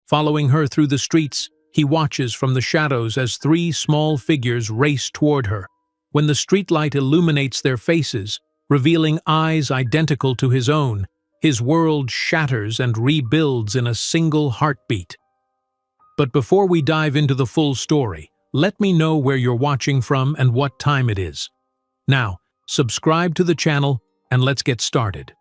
Following her through the streets, he watches from the shadows as three small figures race toward her. When the streetlight illuminates their faces, revealing eyes identical to his own, his world shatters and rebuilds in a single heartbeat. But before we dive into the full story, let me know where you're watching from and what time it is. Now, subscribe to the channel and let's get started.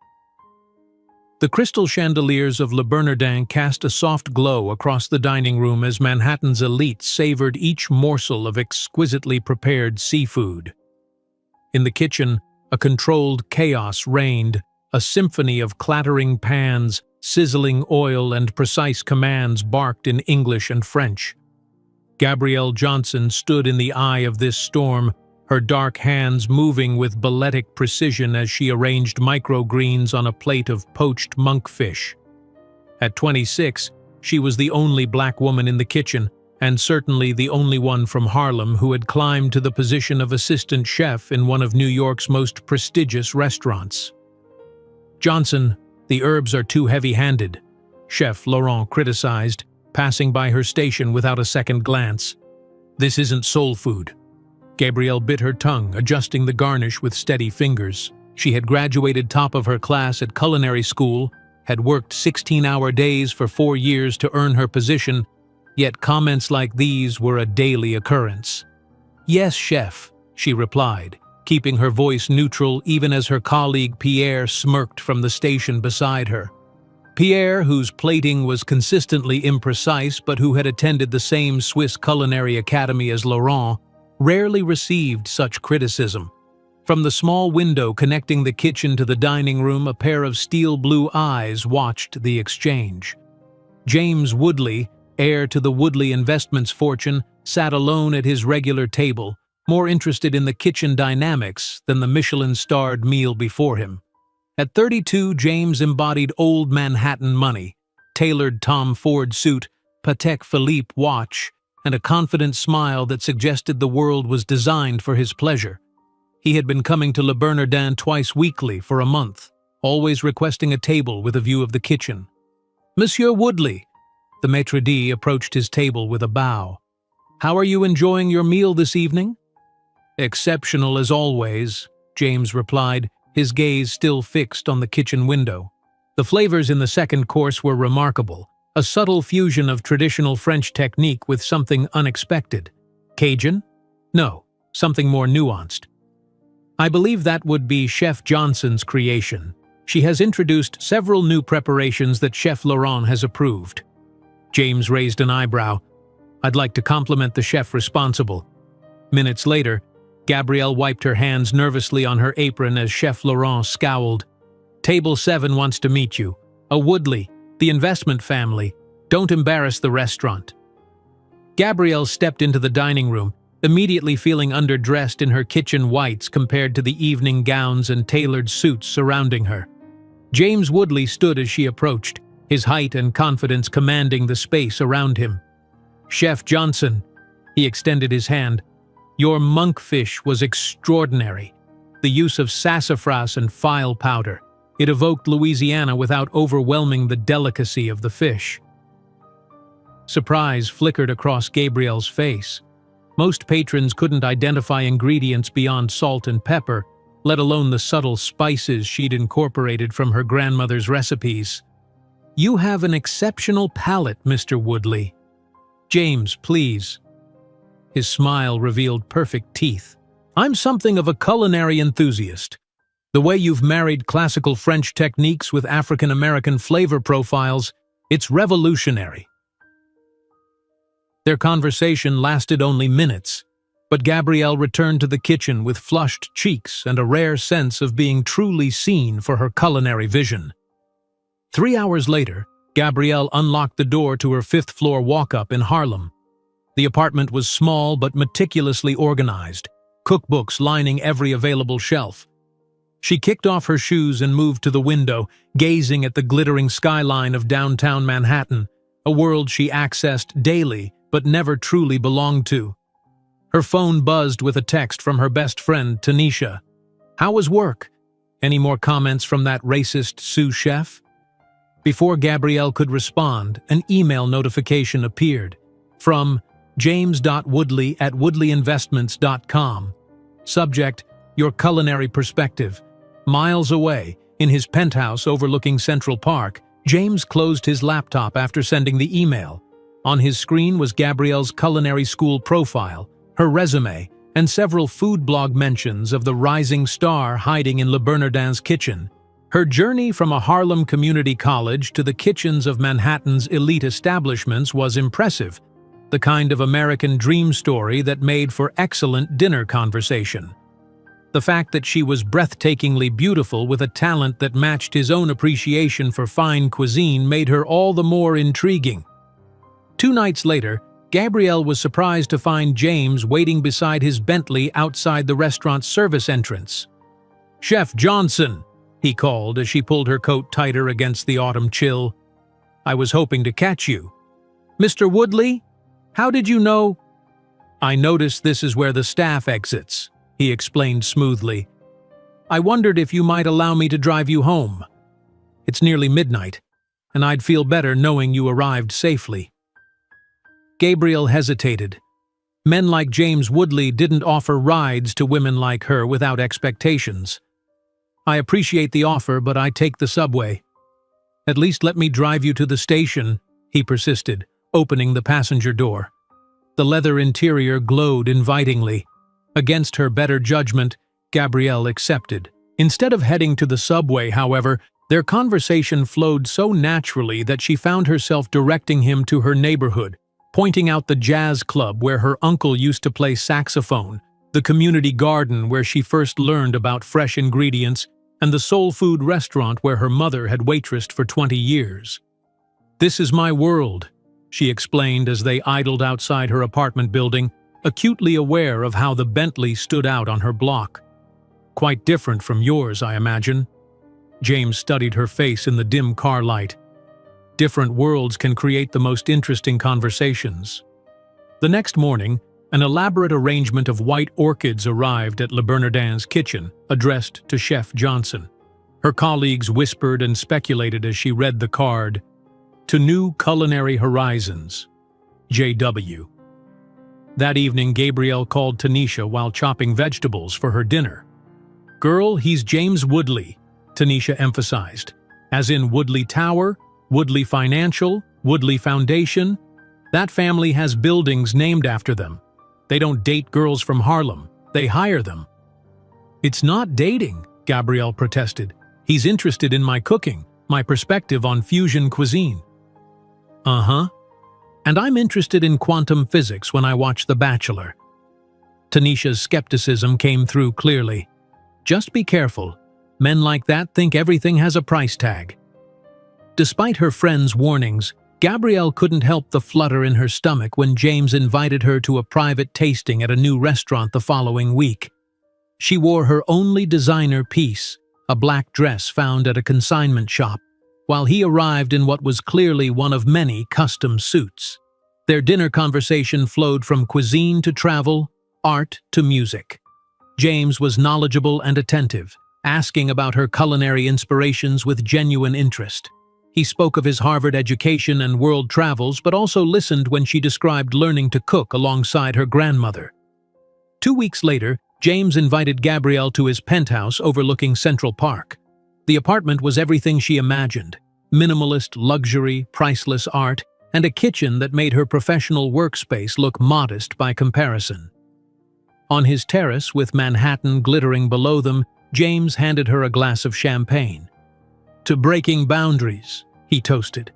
The crystal chandeliers of Le Bernardin cast a soft glow across the dining room as Manhattan's elite savored each morsel of exquisitely prepared seafood. In the kitchen, a controlled chaos reigned, a symphony of clattering pans, sizzling oil, and precise commands barked in English and French. Gabrielle Johnson stood in the eye of this storm, her dark hands moving with balletic precision as she arranged microgreens on a plate of poached monkfish. At 26, she was the only black woman in the kitchen, and certainly the only one from Harlem who had climbed to the position of assistant chef in one of New York's most prestigious restaurants. "Johnson, the herbs are too heavy-handed," Chef Laurent criticized, passing by her station without a second glance. "This isn't soul food." Gabrielle bit her tongue, adjusting the garnish with steady fingers. She had graduated top of her class at culinary school, had worked 16-hour days for 4 years to earn her position, yet comments like these were a daily occurrence. "Yes, chef," she replied, keeping her voice neutral even as her colleague Pierre smirked from the station beside her. Pierre, whose plating was consistently imprecise but who had attended the same Swiss culinary academy as Laurent, rarely received such criticism. From the small window connecting the kitchen to the dining room, a pair of steel blue eyes watched the exchange. James Woodley, heir to the Woodley Investments fortune, sat alone at his regular table, more interested in the kitchen dynamics than the Michelin-starred meal before him. At 32, James embodied old Manhattan money, tailored Tom Ford suit, Patek Philippe watch, and a confident smile that suggested the world was designed for his pleasure. He had been coming to Le Bernardin twice weekly for a month, always requesting a table with a view of the kitchen. "Monsieur Woodley," the maitre d' approached his table with a bow. "How are you enjoying your meal this evening?" "Exceptional as always," James replied, his gaze still fixed on the kitchen window. The flavors in the second course were remarkable, a subtle fusion of traditional French technique with something unexpected. Cajun? No, something more nuanced. "I believe that would be Chef Johnson's creation. She has introduced several new preparations that Chef Laurent has approved." James raised an eyebrow. "I'd like to compliment the chef responsible." Minutes later, Gabrielle wiped her hands nervously on her apron as Chef Laurent scowled. "Table 7 wants to meet you. A Woodley, the investment family. Don't embarrass the restaurant." Gabrielle stepped into the dining room, immediately feeling underdressed in her kitchen whites compared to the evening gowns and tailored suits surrounding her. James Woodley stood as she approached, his height and confidence commanding the space around him. "Chef Johnson," he extended his hand, "your monkfish was extraordinary. The use of sassafras and file powder. It evoked Louisiana without overwhelming the delicacy of the fish." Surprise flickered across Gabrielle's face. Most patrons couldn't identify ingredients beyond salt and pepper, let alone the subtle spices she'd incorporated from her grandmother's recipes. "You have an exceptional palate, Mr. Woodley." "James, please." His smile revealed perfect teeth. "I'm something of a culinary enthusiast. The way you've married classical French techniques with African-American flavor profiles, it's revolutionary." Their conversation lasted only minutes, but Gabrielle returned to the kitchen with flushed cheeks and a rare sense of being truly seen for her culinary vision. 3 hours later, Gabrielle unlocked the door to her fifth-floor walk-up in Harlem. The apartment was small but meticulously organized, cookbooks lining every available shelf. She kicked off her shoes and moved to the window, gazing at the glittering skyline of downtown Manhattan, a world she accessed daily but never truly belonged to. Her phone buzzed with a text from her best friend, Tanisha. "How was work? Any more comments from that racist sous chef?" Before Gabrielle could respond, an email notification appeared from james.woodley@woodleyinvestments.com. Subject: Your culinary perspective. Miles away, in his penthouse overlooking Central Park, James closed his laptop after sending the email. On his screen was Gabrielle's culinary school profile, her resume, and several food blog mentions of the rising star hiding in Le Bernardin's kitchen. Her journey from a Harlem community college to the kitchens of Manhattan's elite establishments was impressive, the kind of American dream story that made for excellent dinner conversation. The fact that she was breathtakingly beautiful with a talent that matched his own appreciation for fine cuisine made her all the more intriguing. 2 nights later, Gabrielle was surprised to find James waiting beside his Bentley outside the restaurant's service entrance. "Chef Johnson," he called as she pulled her coat tighter against the autumn chill. "I was hoping to catch you." "Mr. Woodley? How did you know?" "I noticed this is where the staff exits," he explained smoothly. "I wondered if you might allow me to drive you home. It's nearly midnight, and I'd feel better knowing you arrived safely." Gabrielle hesitated. Men like James Woodley didn't offer rides to women like her without expectations. "I appreciate the offer, but I take the subway." "At least let me drive you to the station," he persisted, opening the passenger door. The leather interior glowed invitingly. Against her better judgment, Gabrielle accepted. Instead of heading to the subway, however, their conversation flowed so naturally that she found herself directing him to her neighborhood, pointing out the jazz club where her uncle used to play saxophone, the community garden where she first learned about fresh ingredients, and the soul food restaurant where her mother had waitressed for 20 years. "This is my world," she explained as they idled outside her apartment building, acutely aware of how the Bentley stood out on her block. "Quite different from yours, I imagine." James studied her face in the dim car light. Different worlds can create the most interesting conversations. The next morning, an elaborate arrangement of white orchids arrived at Le Bernardin's kitchen, addressed to Chef Johnson. Her colleagues whispered and speculated as she read the card, "To New Culinary Horizons, J.W." That evening, Gabrielle called Tanisha while chopping vegetables for her dinner. "Girl, he's James Woodley," Tanisha emphasized. "As in Woodley Tower, Woodley Financial, Woodley Foundation. That family has buildings named after them. They don't date girls from Harlem, they hire them." "It's not dating," Gabrielle protested. "He's interested in my cooking, my perspective on fusion cuisine." "Uh-huh. And I'm interested in quantum physics when I watch The Bachelor." Tanisha's skepticism came through clearly. "Just be careful. Men like that think everything has a price tag." Despite her friend's warnings, Gabrielle couldn't help the flutter in her stomach when James invited her to a private tasting at a new restaurant the following week. She wore her only designer piece, a black dress found at a consignment shop, while he arrived in what was clearly one of many custom suits. Their dinner conversation flowed from cuisine to travel, art to music. James was knowledgeable and attentive, asking about her culinary inspirations with genuine interest. He spoke of his Harvard education and world travels, but also listened when she described learning to cook alongside her grandmother. 2 weeks later, James invited Gabrielle to his penthouse overlooking Central Park. The apartment was everything she imagined: minimalist luxury, priceless art, and a kitchen that made her professional workspace look modest by comparison. On his terrace, with Manhattan glittering below them, James handed her a glass of champagne. "To breaking boundaries," he toasted.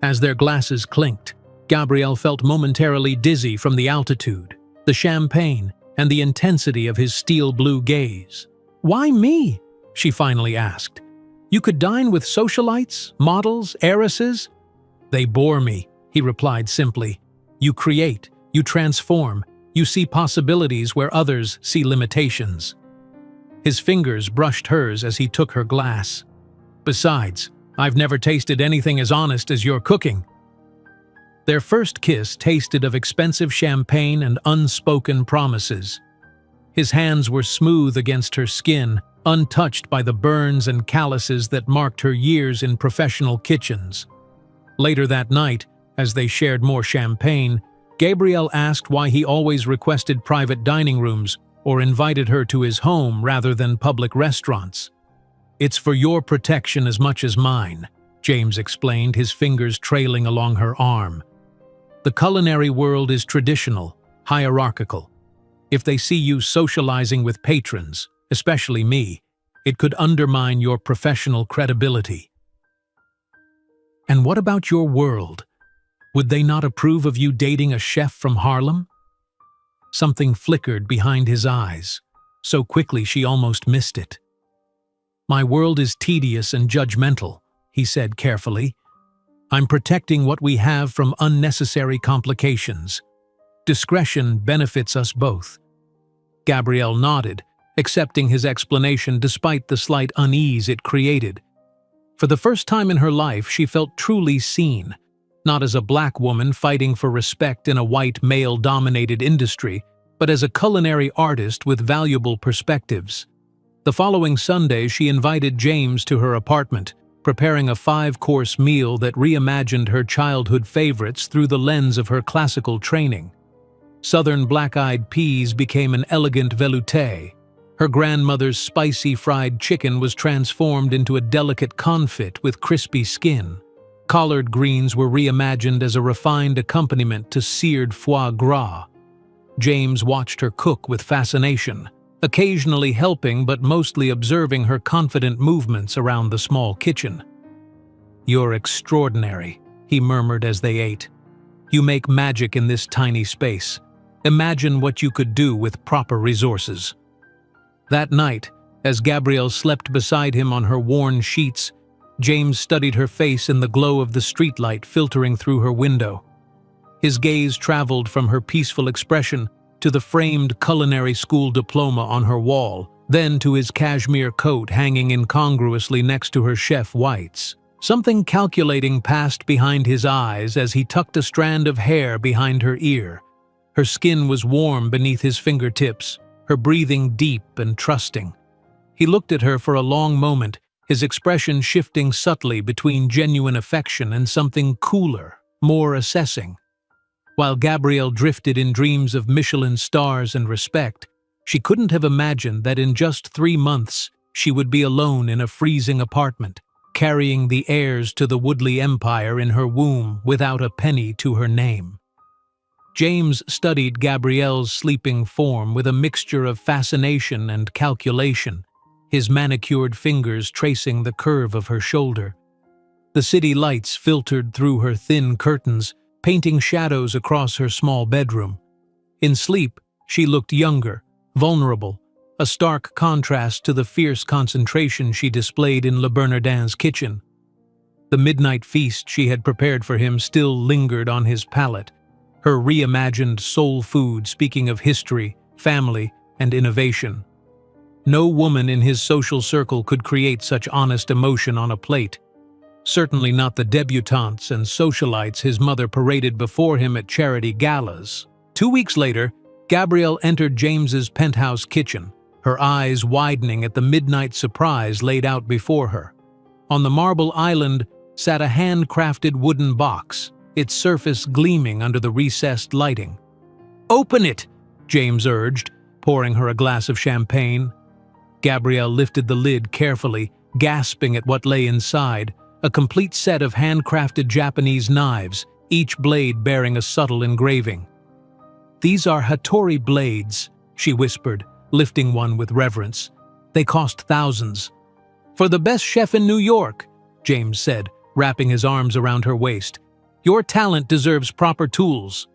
As their glasses clinked, Gabrielle felt momentarily dizzy from the altitude, the champagne, and the intensity of his steel-blue gaze. "Why me?" she finally asked. "You could dine with socialites, models, heiresses." "They bore me," he replied simply. "You create, you transform, you see possibilities where others see limitations." His fingers brushed hers as he took her glass. "Besides, I've never tasted anything as honest as your cooking." Their first kiss tasted of expensive champagne and unspoken promises. His hands were smooth against her skin, untouched by the burns and calluses that marked her years in professional kitchens. Later that night, as they shared more champagne, Gabriel asked why he always requested private dining rooms or invited her to his home rather than public restaurants. "It's for your protection as much as mine," James explained, his fingers trailing along her arm. "The culinary world is traditional, hierarchical. If they see you socializing with patrons, especially me, it could undermine your professional credibility." "And what about your world? Would they not approve of you dating a chef from Harlem?" Something flickered behind his eyes, so quickly she almost missed it. "My world is tedious and judgmental," he said carefully. "I'm protecting what we have from unnecessary complications. Discretion benefits us both." Gabrielle nodded, accepting his explanation despite the slight unease it created. For the first time in her life, she felt truly seen, not as a black woman fighting for respect in a white male-dominated industry, but as a culinary artist with valuable perspectives. The following Sunday, she invited James to her apartment, preparing a 5-course meal that reimagined her childhood favorites through the lens of her classical training. Southern black-eyed peas became an elegant velouté. Her grandmother's spicy fried chicken was transformed into a delicate confit with crispy skin. Collard greens were reimagined as a refined accompaniment to seared foie gras. James watched her cook with fascination, occasionally helping but mostly observing her confident movements around the small kitchen. "You're extraordinary," he murmured as they ate. "You make magic in this tiny space. Imagine what you could do with proper resources." That night, as Gabrielle slept beside him on her worn sheets, James studied her face in the glow of the streetlight filtering through her window. His gaze traveled from her peaceful expression to the framed culinary school diploma on her wall, then to his cashmere coat hanging incongruously next to her chef whites. Something calculating passed behind his eyes as he tucked a strand of hair behind her ear. Her skin was warm beneath his fingertips, her breathing deep and trusting. He looked at her for a long moment, his expression shifting subtly between genuine affection and something cooler, more assessing. While Gabrielle drifted in dreams of Michelin stars and respect, she couldn't have imagined that in just 3 months she would be alone in a freezing apartment, carrying the heirs to the Woodley Empire in her womb without a penny to her name. James studied Gabrielle's sleeping form with a mixture of fascination and calculation, his manicured fingers tracing the curve of her shoulder. The city lights filtered through her thin curtains, painting shadows across her small bedroom. In sleep, she looked younger, vulnerable, a stark contrast to the fierce concentration she displayed in Le Bernardin's kitchen. The midnight feast she had prepared for him still lingered on his palate, her reimagined soul food speaking of history, family, and innovation. No woman in his social circle could create such honest emotion on a plate. Certainly not the debutantes and socialites his mother paraded before him at charity galas. 2 weeks later, Gabrielle entered James's penthouse kitchen, her eyes widening at the midnight surprise laid out before her. On the marble island sat a handcrafted wooden box, its surface gleaming under the recessed lighting. "Open it!" James urged, pouring her a glass of champagne. Gabrielle lifted the lid carefully, gasping at what lay inside, a complete set of handcrafted Japanese knives, each blade bearing a subtle engraving. "These are Hattori blades," she whispered, lifting one with reverence. "They cost thousands." "For the best chef in New York," James said, wrapping his arms around her waist. "Your talent deserves proper tools."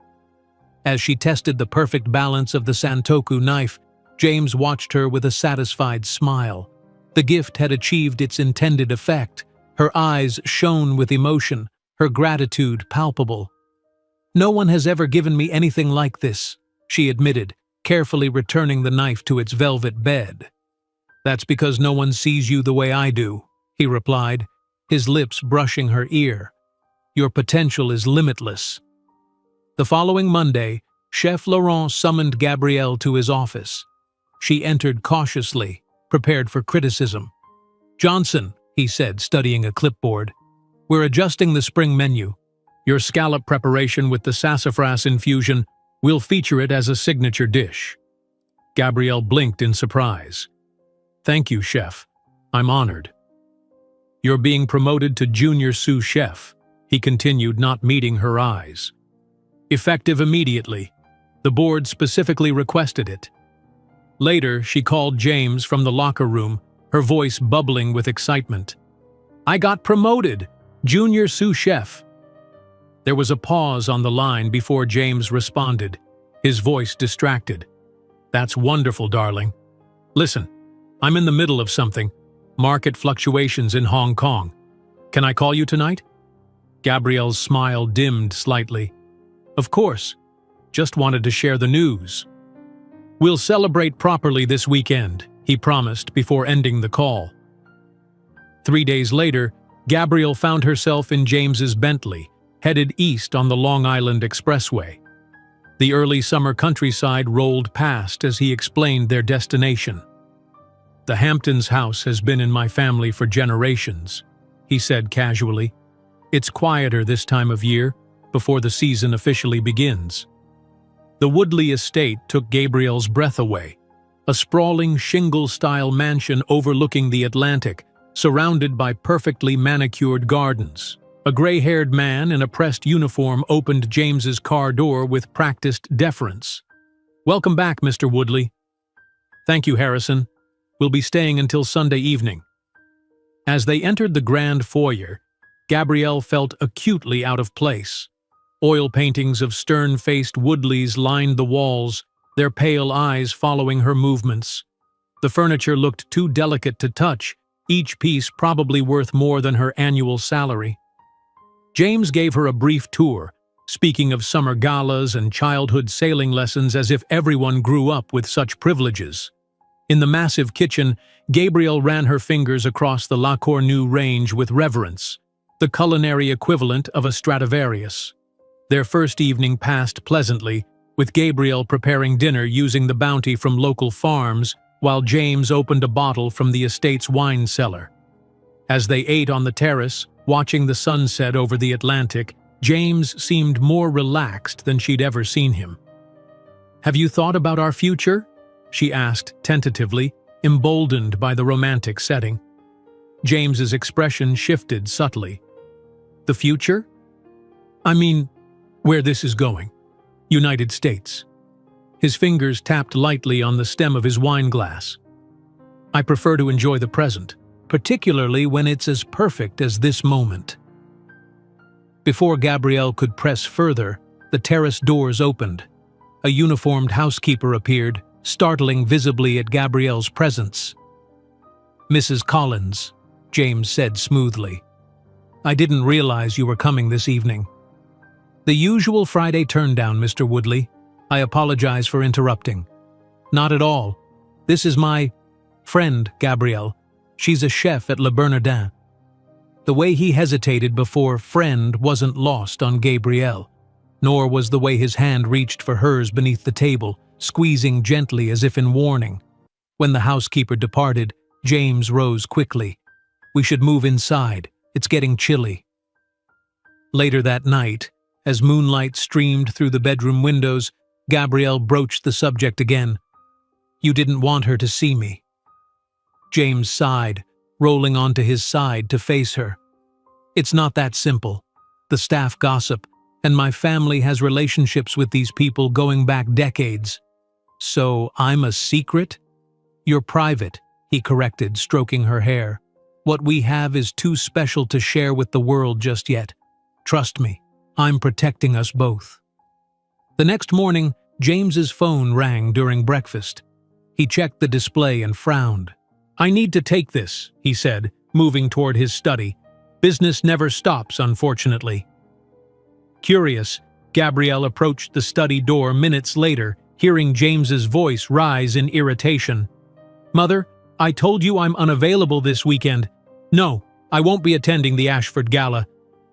As she tested the perfect balance of the Santoku knife, James watched her with a satisfied smile. The gift had achieved its intended effect. Her eyes shone with emotion, her gratitude palpable. "No one has ever given me anything like this," she admitted, carefully returning the knife to its velvet bed. "That's because no one sees you the way I do," he replied, his lips brushing her ear. "Your potential is limitless." The following Monday, Chef Laurent summoned Gabrielle to his office. She entered cautiously, prepared for criticism. "Johnson," he said, studying a clipboard, "we're adjusting the spring menu. Your scallop preparation with the sassafras infusion, we'll feature it as a signature dish." Gabrielle blinked in surprise. "Thank you, chef. I'm honored." "You're being promoted to junior sous chef," he continued, not meeting her eyes. "Effective immediately. The board specifically requested it." Later, she called James from the locker room, her voice bubbling with excitement. "I got promoted! Junior sous chef!" There was a pause on the line before James responded, his voice distracted. "That's wonderful, darling. Listen, I'm in the middle of something. Market fluctuations in Hong Kong. Can I call you tonight?" Gabrielle's smile dimmed slightly. "Of course. Just wanted to share the news." "We'll celebrate properly this weekend," he promised before ending the call. 3 days later, Gabrielle found herself in James's Bentley, headed east on the Long Island Expressway. The early summer countryside rolled past as he explained their destination. "The Hamptons house has been in my family for generations," he said casually. "It's quieter this time of year, before the season officially begins." The Woodley estate took Gabrielle's breath away, a sprawling shingle-style mansion overlooking the Atlantic, surrounded by perfectly manicured gardens. A gray-haired man in a pressed uniform opened James's car door with practiced deference. "Welcome back, Mr. Woodley." "Thank you, Harrison. We'll be staying until Sunday evening." As they entered the grand foyer, Gabrielle felt acutely out of place. Oil paintings of stern-faced Woodleys lined the walls, their pale eyes following her movements. The furniture looked too delicate to touch, each piece probably worth more than her annual salary. James gave her a brief tour, speaking of summer galas and childhood sailing lessons as if everyone grew up with such privileges. In the massive kitchen, Gabrielle ran her fingers across the La Cornue range with reverence, the culinary equivalent of a Stradivarius. Their first evening passed pleasantly, with Gabrielle preparing dinner using the bounty from local farms, while James opened a bottle from the estate's wine cellar. As they ate on the terrace, watching the sunset over the Atlantic, James seemed more relaxed than she'd ever seen him. "Have you thought about our future?" she asked tentatively, emboldened by the romantic setting. James's expression shifted subtly. "The future? I mean, where this is going. United States." His fingers tapped lightly on the stem of his wine glass. "I prefer to enjoy the present, particularly when it's as perfect as this moment." Before Gabrielle could press further, the terrace doors opened. A uniformed housekeeper appeared, startling visibly at Gabrielle's presence. "Mrs. Collins," James said smoothly. "I didn't realize you were coming this evening." "The usual Friday turndown, Mr. Woodley. I apologize for interrupting." "Not at all. This is my friend, Gabrielle. She's a chef at Le Bernardin." The way he hesitated before "friend" wasn't lost on Gabrielle, nor was the way his hand reached for hers beneath the table, squeezing gently as if in warning. When the housekeeper departed, James rose quickly. "We should move inside. It's getting chilly." Later that night, as moonlight streamed through the bedroom windows, Gabrielle broached the subject again. "You didn't want her to see me." James sighed, rolling onto his side to face her. "It's not that simple. The staff gossip, and my family has relationships with these people going back decades." "So I'm a secret?" "You're private," he corrected, stroking her hair. "What we have is too special to share with the world just yet. Trust me, I'm protecting us both." The next morning, James's phone rang during breakfast. He checked the display and frowned. "I need to take this," he said, moving toward his study. "Business never stops, unfortunately." Curious, Gabrielle approached the study door minutes later, hearing James's voice rise in irritation. "Mother, I told you I'm unavailable this weekend. No, I won't be attending the Ashford Gala.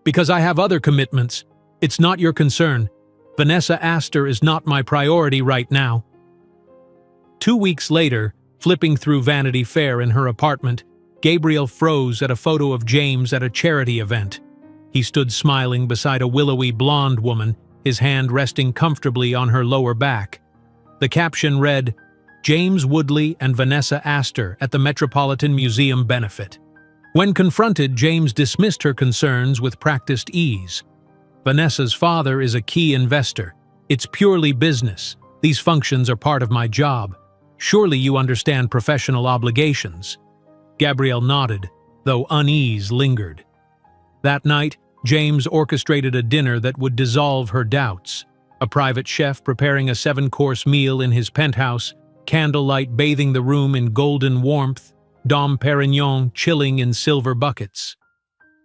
Because I have other commitments. It's not your concern. Vanessa Astor is not my priority right now." 2 weeks later, Flipping through Vanity Fair in her apartment, Gabrielle froze at a photo of James at a charity event. He stood smiling beside a willowy blonde woman, his hand resting comfortably on her lower back. The caption read, "James Woodley and Vanessa Astor at the Metropolitan Museum benefit." When confronted, James dismissed her concerns with practiced ease. "Vanessa's father is a key investor. It's purely business. These functions are part of my job. Surely you understand professional obligations." Gabrielle nodded, though unease lingered. That night, James orchestrated a dinner that would dissolve her doubts. A private chef preparing a 7-course meal in his penthouse, candlelight bathing the room in golden warmth, Dom Perignon chilling in silver buckets.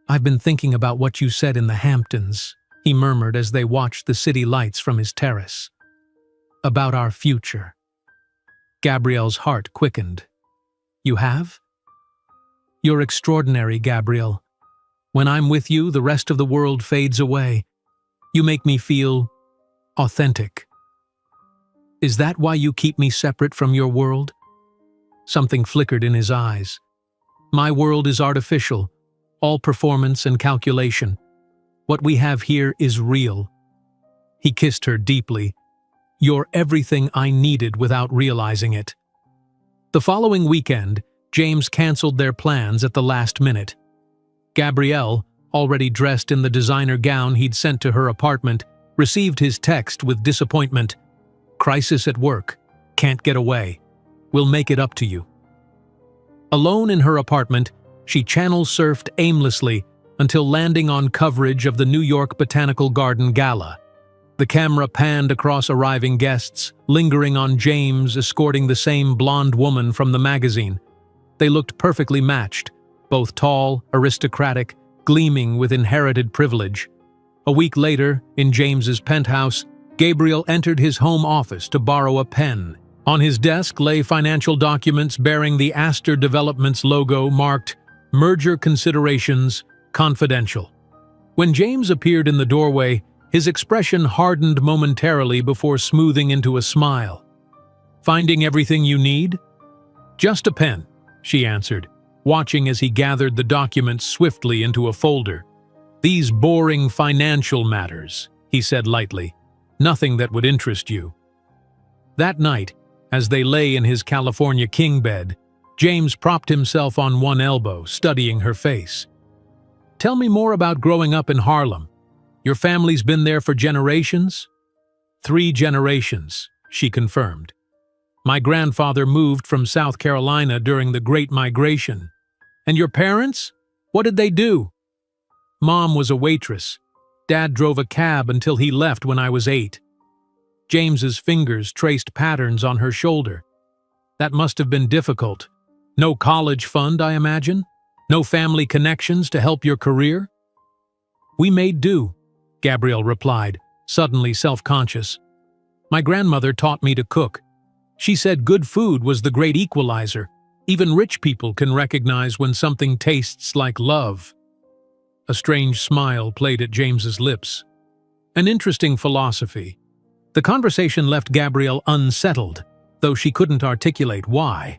"I've been thinking about what you said in the Hamptons," he murmured as they watched the city lights from his terrace. "About our future." Gabrielle's heart quickened. "You have?" "You're extraordinary, Gabrielle. When I'm with you, the rest of the world fades away. You make me feel authentic." "Is that why you keep me separate from your world?" Something flickered in his eyes. "My world is artificial, all performance and calculation. What we have here is real." He kissed her deeply. "You're everything I needed without realizing it." The following weekend, James canceled their plans at the last minute. Gabrielle, already dressed in the designer gown he'd sent to her apartment, received his text with disappointment. "Crisis at work. Can't get away. We'll make it up to you." Alone in her apartment, she channel-surfed aimlessly until landing on coverage of the New York Botanical Garden Gala. The camera panned across arriving guests, lingering on James escorting the same blonde woman from the magazine. They looked perfectly matched, both tall, aristocratic, gleaming with inherited privilege. A week later, in James's penthouse, Gabriel entered his home office to borrow a pen. On his desk lay financial documents bearing the Astor Developments logo marked "Merger Considerations, Confidential." When James appeared in the doorway, his expression hardened momentarily before smoothing into a smile. "Finding everything you need?" "Just a pen," she answered, watching as he gathered the documents swiftly into a folder. "These boring financial matters," he said lightly. "Nothing that would interest you." That night, as they lay in his California king bed, James propped himself on one elbow, studying her face. "Tell me more about growing up in Harlem. Your family's been there for generations?" "3 generations," she confirmed. "My grandfather moved from South Carolina during the Great Migration." "And your parents? What did they do?" "Mom was a waitress. Dad drove a cab until he left when I was 8. James's fingers traced patterns on her shoulder. "That must have been difficult. No college fund, I imagine? No family connections to help your career?" "We made do," Gabrielle replied, suddenly self-conscious. "My grandmother taught me to cook. She said good food was the great equalizer. Even rich people can recognize when something tastes like love." A strange smile played at James's lips. An interesting philosophy. The conversation left Gabrielle unsettled, though she couldn't articulate why.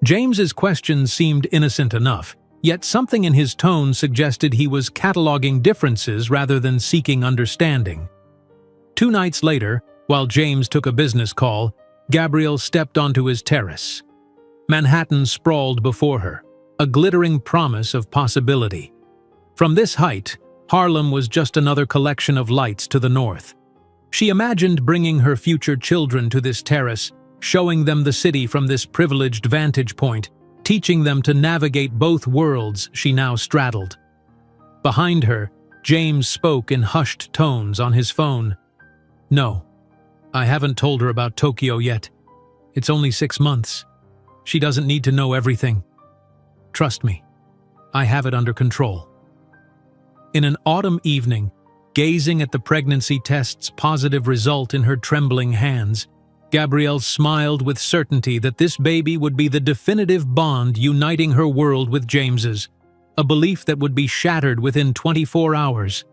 James's questions seemed innocent enough, yet something in his tone suggested he was cataloging differences rather than seeking understanding. 2 nights later, while James took a business call, Gabrielle stepped onto his terrace. Manhattan sprawled before her, a glittering promise of possibility. From this height, Harlem was just another collection of lights to the north. She imagined bringing her future children to this terrace, showing them the city from this privileged vantage point, teaching them to navigate both worlds she now straddled. Behind her, James spoke in hushed tones on his phone. "No, I haven't told her about Tokyo yet. It's only 6 months. She doesn't need to know everything. Trust me, I have it under control." In an autumn evening, gazing at the pregnancy test's positive result in her trembling hands, Gabrielle smiled with certainty that this baby would be the definitive bond uniting her world with James's, a belief that would be shattered within 24 hours.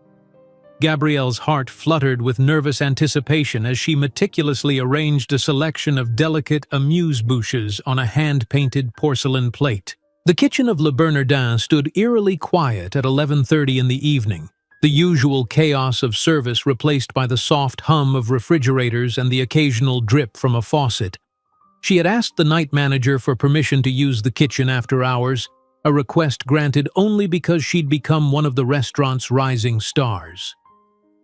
Gabrielle's heart fluttered with nervous anticipation as she meticulously arranged a selection of delicate amuse-bouches on a hand-painted porcelain plate. The kitchen of Le Bernardin stood eerily quiet at 11:30 in the evening, the usual chaos of service replaced by the soft hum of refrigerators and the occasional drip from a faucet. She had asked the night manager for permission to use the kitchen after hours, a request granted only because she'd become one of the restaurant's rising stars.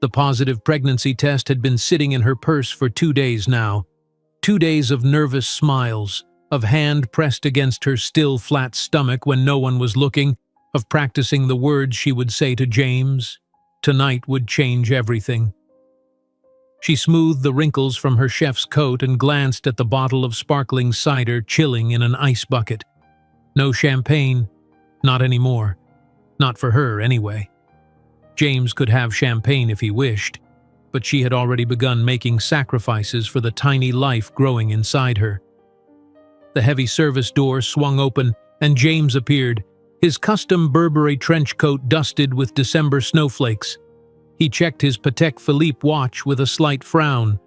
The positive pregnancy test had been sitting in her purse for 2 days now. 2 days of nervous smiles, of hand pressed against her still flat stomach when no one was looking, of practicing the words she would say to James. Tonight would change everything. She smoothed the wrinkles from her chef's coat and glanced at the bottle of sparkling cider chilling in an ice bucket. No champagne. Not anymore. Not for her, anyway. James could have champagne if he wished, but she had already begun making sacrifices for the tiny life growing inside her. The heavy service door swung open, and James appeared, his custom Burberry trench coat dusted with December snowflakes. He checked his Patek Philippe watch with a slight frown.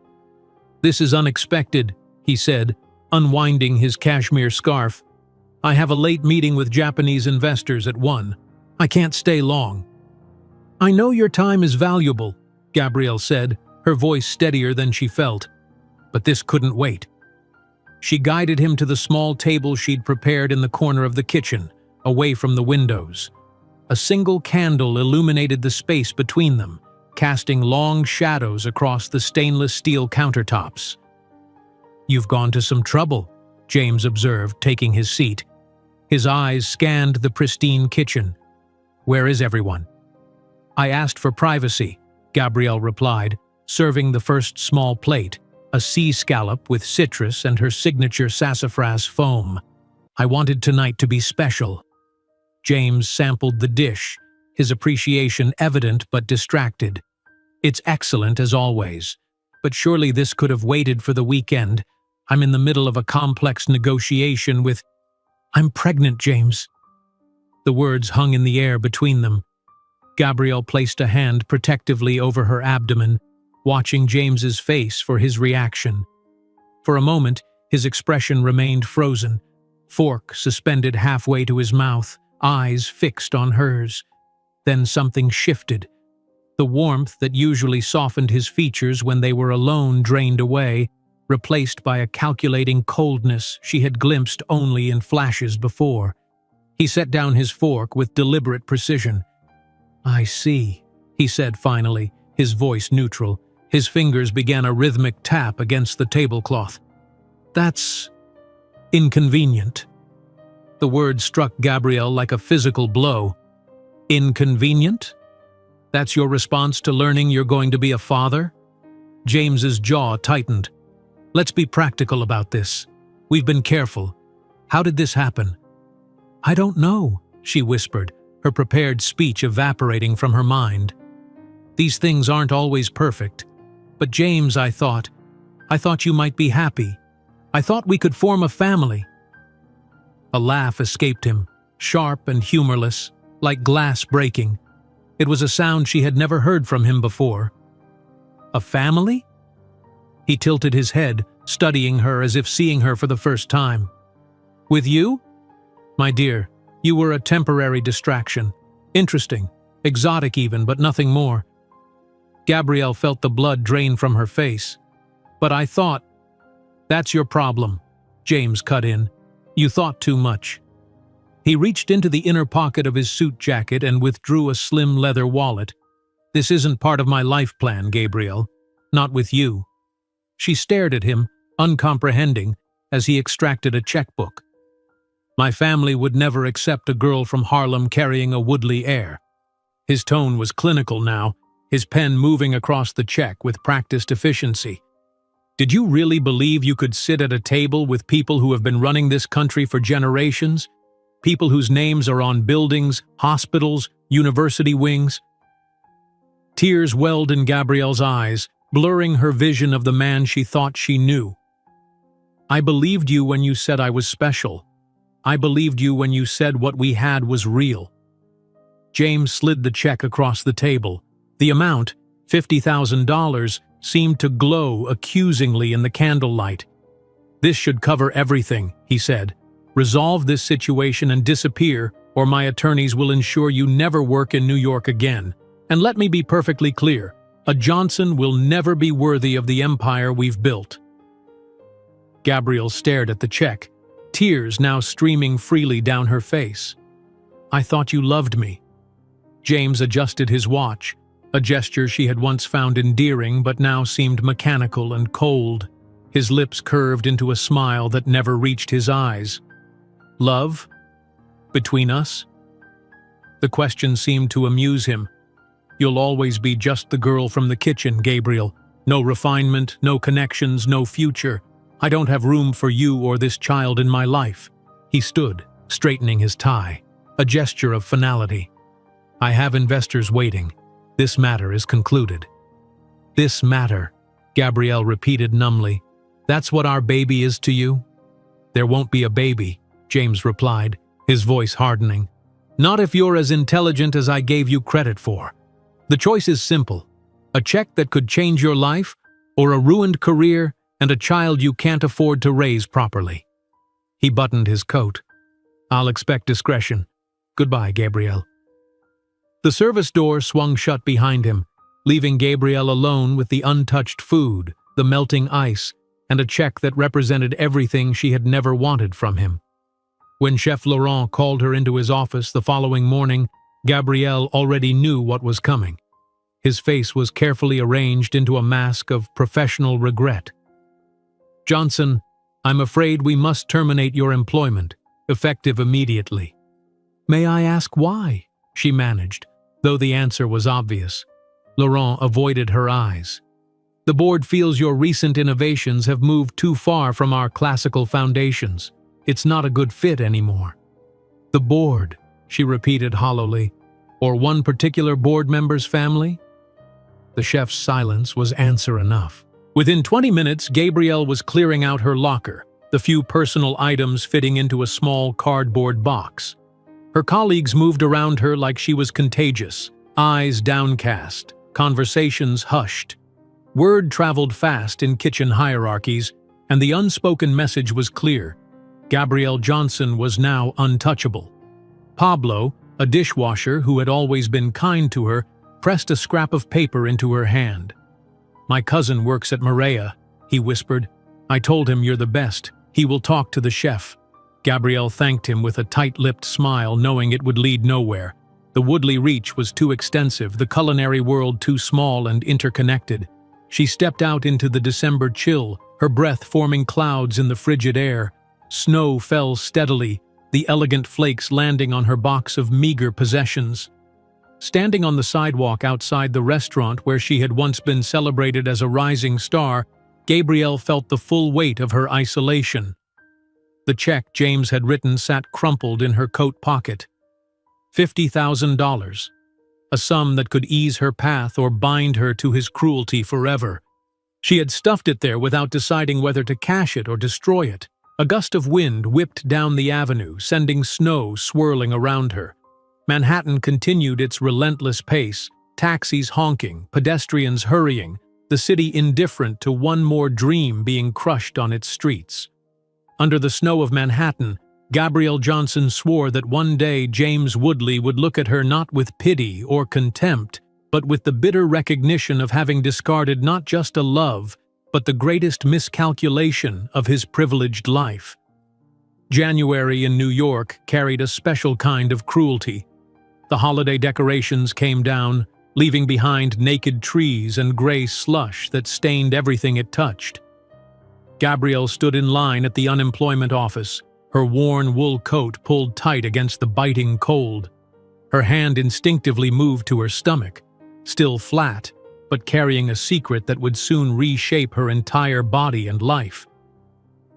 "This is unexpected," he said, unwinding his cashmere scarf. "I have a late meeting with Japanese investors at 1. I can't stay long." "I know your time is valuable," Gabrielle said, her voice steadier than she felt. But this couldn't wait. She guided him to the small table she'd prepared in the corner of the kitchen, away from the windows. A single candle illuminated the space between them, casting long shadows across the stainless steel countertops. "You've gone to some trouble," James observed, taking his seat. His eyes scanned the pristine kitchen. "Where is everyone?" "I asked for privacy," Gabrielle replied, serving the first small plate, a sea scallop with citrus and her signature sassafras foam. "I wanted tonight to be special." James sampled the dish, his appreciation evident but distracted. "It's excellent as always, but surely this could have waited for the weekend. I'm in the middle of a complex negotiation with—" "I'm pregnant, James." The words hung in the air between them. Gabrielle placed a hand protectively over her abdomen, watching James's face for his reaction. For a moment, his expression remained frozen, fork suspended halfway to his mouth, eyes fixed on hers. Then something shifted. The warmth that usually softened his features when they were alone drained away, replaced by a calculating coldness she had glimpsed only in flashes before. He set down his fork with deliberate precision. "I see," he said finally, his voice neutral. His fingers began a rhythmic tap against the tablecloth. "That's inconvenient." The word struck Gabrielle like a physical blow. "Inconvenient? That's your response to learning you're going to be a father?" James's jaw tightened. "Let's be practical about this. We've been careful. How did this happen?" "I don't know," she whispered, her prepared speech evaporating from her mind. "These things aren't always perfect. But James, I thought you might be happy. I thought we could form a family." A laugh escaped him, sharp and humorless, like glass breaking. It was a sound she had never heard from him before. "A family?" He tilted his head, studying her as if seeing her for the first time. "With you?" "My dear, you were a temporary distraction. Interesting, exotic even, but nothing more." Gabrielle felt the blood drain from her face. "But I thought—" "That's your problem," James cut in. "You thought too much." He reached into the inner pocket of his suit jacket and withdrew a slim leather wallet. "This isn't part of my life plan, Gabrielle. Not with you." She stared at him, uncomprehending, as he extracted a checkbook. "My family would never accept a girl from Harlem carrying a Woodley air." His tone was clinical now, his pen moving across the check with practiced efficiency. "Did you really believe you could sit at a table with people who have been running this country for generations? People whose names are on buildings, hospitals, university wings?" Tears welled in Gabrielle's eyes, blurring her vision of the man she thought she knew. "I believed you when you said I was special. I believed you when you said what we had was real." James slid the check across the table, The amount, $50,000, seemed to glow accusingly in the candlelight. "This should cover everything," he said. "Resolve this situation and disappear, or my attorneys will ensure you never work in New York again. And let me be perfectly clear, a Johnson will never be worthy of the empire we've built." Gabrielle stared at the check, tears now streaming freely down her face. "I thought you loved me." James adjusted his watch, a gesture she had once found endearing but now seemed mechanical and cold. His lips curved into a smile that never reached his eyes. "Love? Between us?" The question seemed to amuse him. "You'll always be just the girl from the kitchen, Gabrielle. No refinement, no connections, no future. I don't have room for you or this child in my life." He stood, straightening his tie, a gesture of finality. "I have investors waiting. This matter is concluded." "This matter," Gabrielle repeated numbly. "That's what our baby is to you?" "There won't be a baby," James replied, his voice hardening. "Not if you're as intelligent as I gave you credit for. The choice is simple: a check that could change your life, or a ruined career and a child you can't afford to raise properly." He buttoned his coat. "I'll expect discretion. Goodbye, Gabrielle." The service door swung shut behind him, leaving Gabrielle alone with the untouched food, the melting ice, and a check that represented everything she had never wanted from him. When Chef Laurent called her into his office the following morning, Gabrielle already knew what was coming. His face was carefully arranged into a mask of professional regret. "Johnson, I'm afraid we must terminate your employment, effective immediately." "May I ask why?" she managed, though the answer was obvious. Laurent avoided her eyes. "The board feels your recent innovations have moved too far from our classical foundations. It's not a good fit anymore." "The board," she repeated hollowly. "Or one particular board member's family?" The chef's silence was answer enough. Within 20 minutes, Gabrielle was clearing out her locker, the few personal items fitting into a small cardboard box. Her colleagues moved around her like she was contagious, eyes downcast, conversations hushed. Word traveled fast in kitchen hierarchies, and the unspoken message was clear: Gabrielle Johnson was now untouchable. Pablo, a dishwasher who had always been kind to her, pressed a scrap of paper into her hand. "My cousin works at Maria," he whispered. "I told him you're the best. He will talk to the chef." Gabrielle thanked him with a tight-lipped smile, knowing it would lead nowhere. The Woodley reach was too extensive, the culinary world too small and interconnected. She stepped out into the December chill, her breath forming clouds in the frigid air. Snow fell steadily, the elegant flakes landing on her box of meager possessions. Standing on the sidewalk outside the restaurant where she had once been celebrated as a rising star, Gabrielle felt the full weight of her isolation. The check James had written sat crumpled in her coat pocket. $50,000, a sum that could ease her path or bind her to his cruelty forever. She had stuffed it there without deciding whether to cash it or destroy it. A gust of wind whipped down the avenue, sending snow swirling around her. Manhattan continued its relentless pace, taxis honking, pedestrians hurrying, the city indifferent to one more dream being crushed on its streets. Under the snow of Manhattan, Gabrielle Johnson swore that one day James Woodley would look at her not with pity or contempt, but with the bitter recognition of having discarded not just a love, but the greatest miscalculation of his privileged life. January in New York carried a special kind of cruelty. The holiday decorations came down, leaving behind naked trees and gray slush that stained everything it touched. Gabrielle stood in line at the unemployment office, her worn wool coat pulled tight against the biting cold. Her hand instinctively moved to her stomach, still flat, but carrying a secret that would soon reshape her entire body and life.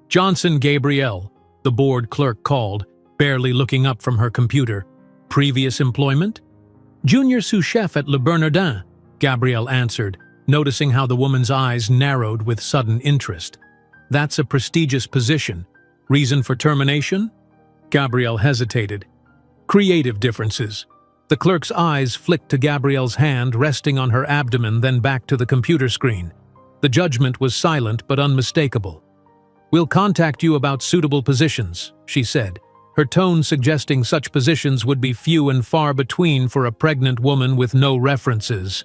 "Johnson Gabrielle," the board clerk called, barely looking up from her computer. "Previous employment?" "Junior sous chef at Le Bernardin," Gabrielle answered, noticing how the woman's eyes narrowed with sudden interest. "That's a prestigious position. Reason for termination?" Gabrielle hesitated. "Creative differences." The clerk's eyes flicked to Gabrielle's hand resting on her abdomen, then back to the computer screen. The judgment was silent but unmistakable. "We'll contact you about suitable positions," she said, her tone suggesting such positions would be few and far between for a pregnant woman with no references.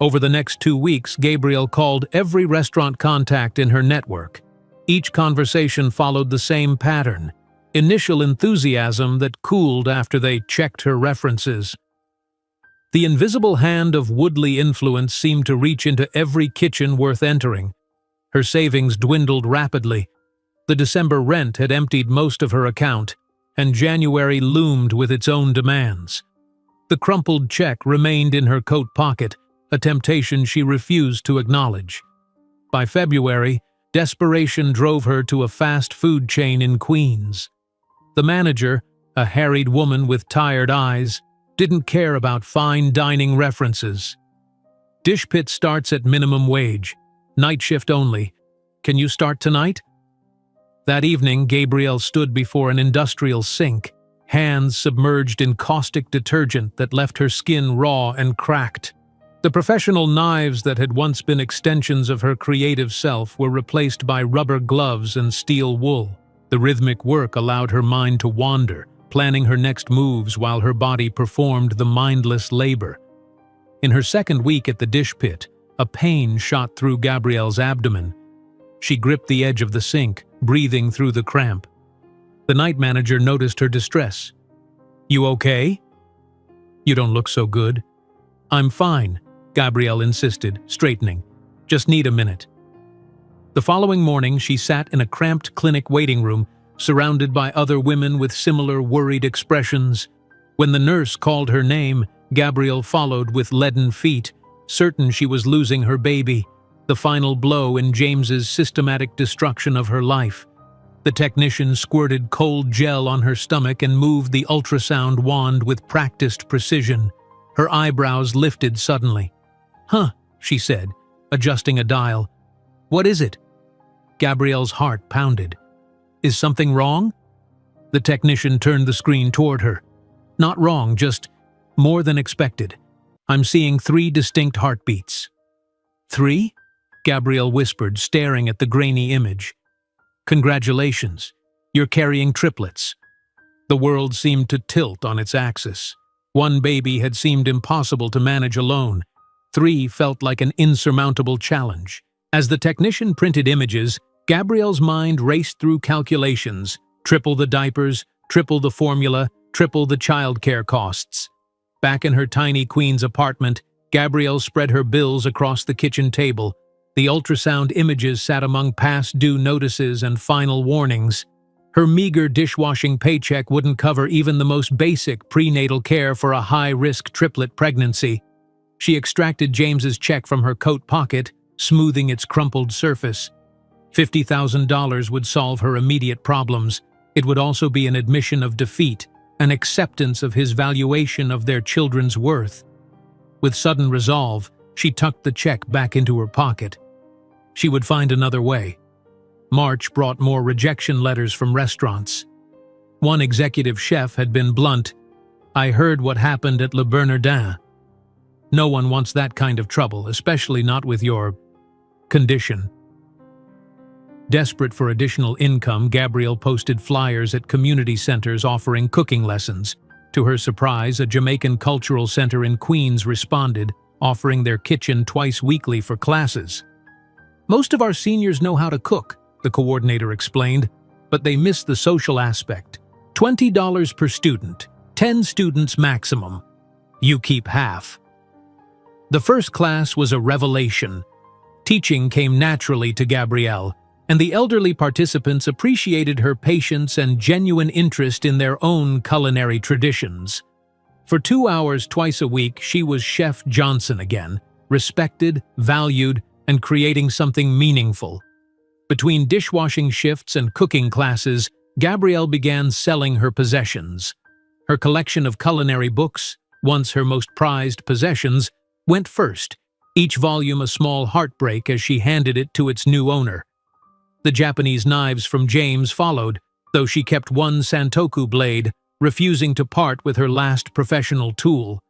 Over the next 2 weeks, Gabrielle called every restaurant contact in her network. Each conversation followed the same pattern: initial enthusiasm that cooled after they checked her references. The invisible hand of Woodley influence seemed to reach into every kitchen worth entering. Her savings dwindled rapidly. The December rent had emptied most of her account, and January loomed with its own demands. The crumpled check remained in her coat pocket, a temptation she refused to acknowledge. By February, desperation drove her to a fast food chain in Queens. The manager, a harried woman with tired eyes, didn't care about fine dining references. "Dish Pit starts at minimum wage. Night shift only. Can you start tonight?" That evening, Gabrielle stood before an industrial sink, hands submerged in caustic detergent that left her skin raw and cracked. The professional knives that had once been extensions of her creative self were replaced by rubber gloves and steel wool. The rhythmic work allowed her mind to wander, planning her next moves while her body performed the mindless labor. In her second week at the Dish Pit, a pain shot through Gabrielle's abdomen. She gripped the edge of the sink, breathing through the cramp. The night manager noticed her distress. "You okay?" "You don't look so good." "I'm fine," Gabrielle insisted, straightening. "Just need a minute." The following morning, she sat in a cramped clinic waiting room, surrounded by other women with similar worried expressions. When the nurse called her name, Gabrielle followed with leaden feet, certain she was losing her baby, the final blow in James's systematic destruction of her life. The technician squirted cold gel on her stomach and moved the ultrasound wand with practiced precision. Her eyebrows lifted suddenly. "Huh," she said, adjusting a dial. "What is it?" Gabrielle's heart pounded. "Is something wrong?" The technician turned the screen toward her. "Not wrong, just more than expected. I'm seeing 3 distinct heartbeats." "3?" Gabrielle whispered, staring at the grainy image. "Congratulations, you're carrying triplets." The world seemed to tilt on its axis. 1 baby had seemed impossible to manage alone. 3 felt like an insurmountable challenge. As the technician printed images, Gabrielle's mind raced through calculations: triple the diapers, triple the formula, triple the childcare costs. Back in her tiny Queens apartment, Gabrielle spread her bills across the kitchen table. The ultrasound images sat among past due notices and final warnings. Her meager dishwashing paycheck wouldn't cover even the most basic prenatal care for a high-risk triplet pregnancy. She extracted James's check from her coat pocket, smoothing its crumpled surface. $50,000 would solve her immediate problems. It would also be an admission of defeat, an acceptance of his valuation of their children's worth. With sudden resolve, she tucked the check back into her pocket. She would find another way. March brought more rejection letters from restaurants. One executive chef had been blunt. "I heard what happened at Le Bernardin. No one wants that kind of trouble, especially not with your condition." Desperate for additional income, Gabrielle posted flyers at community centers offering cooking lessons. To her surprise, a Jamaican cultural center in Queens responded, offering their kitchen twice weekly for classes. "Most of our seniors know how to cook," the coordinator explained, "but they miss the social aspect. $20 per student, 10 students maximum. You keep half." The first class was a revelation. Teaching came naturally to Gabrielle, and the elderly participants appreciated her patience and genuine interest in their own culinary traditions. For 2 hours twice a week, she was Chef Johnson again, respected, valued, and creating something meaningful. Between dishwashing shifts and cooking classes, Gabrielle began selling her possessions. Her collection of culinary books, once her most prized possessions, went first, each volume a small heartbreak as she handed it to its new owner. The Japanese knives from James followed, though she kept one Santoku blade, refusing to part with her last professional tool.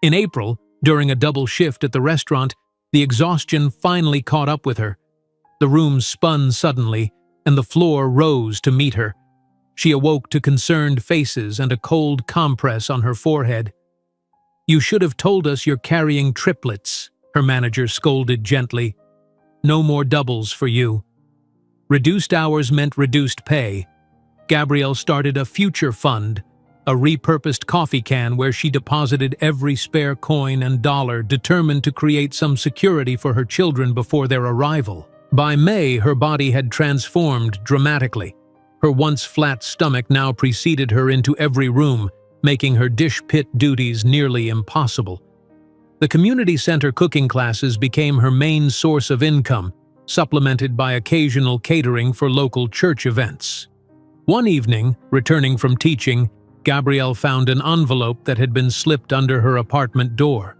In April, during a double shift at the restaurant, the exhaustion finally caught up with her. The room spun suddenly, and the floor rose to meet her. She awoke to concerned faces and a cold compress on her forehead. "You should have told us you're carrying triplets," her manager scolded gently. "No more doubles for you." Reduced hours meant reduced pay. Gabrielle started a future fund, a repurposed coffee can where she deposited every spare coin and dollar, determined to create some security for her children before their arrival. By May, her body had transformed dramatically. Her once flat stomach now preceded her into every room, making her dish pit duties nearly impossible. The community center cooking classes became her main source of income, supplemented by occasional catering for local church events. One evening, returning from teaching, Gabrielle found an envelope that had been slipped under her apartment door.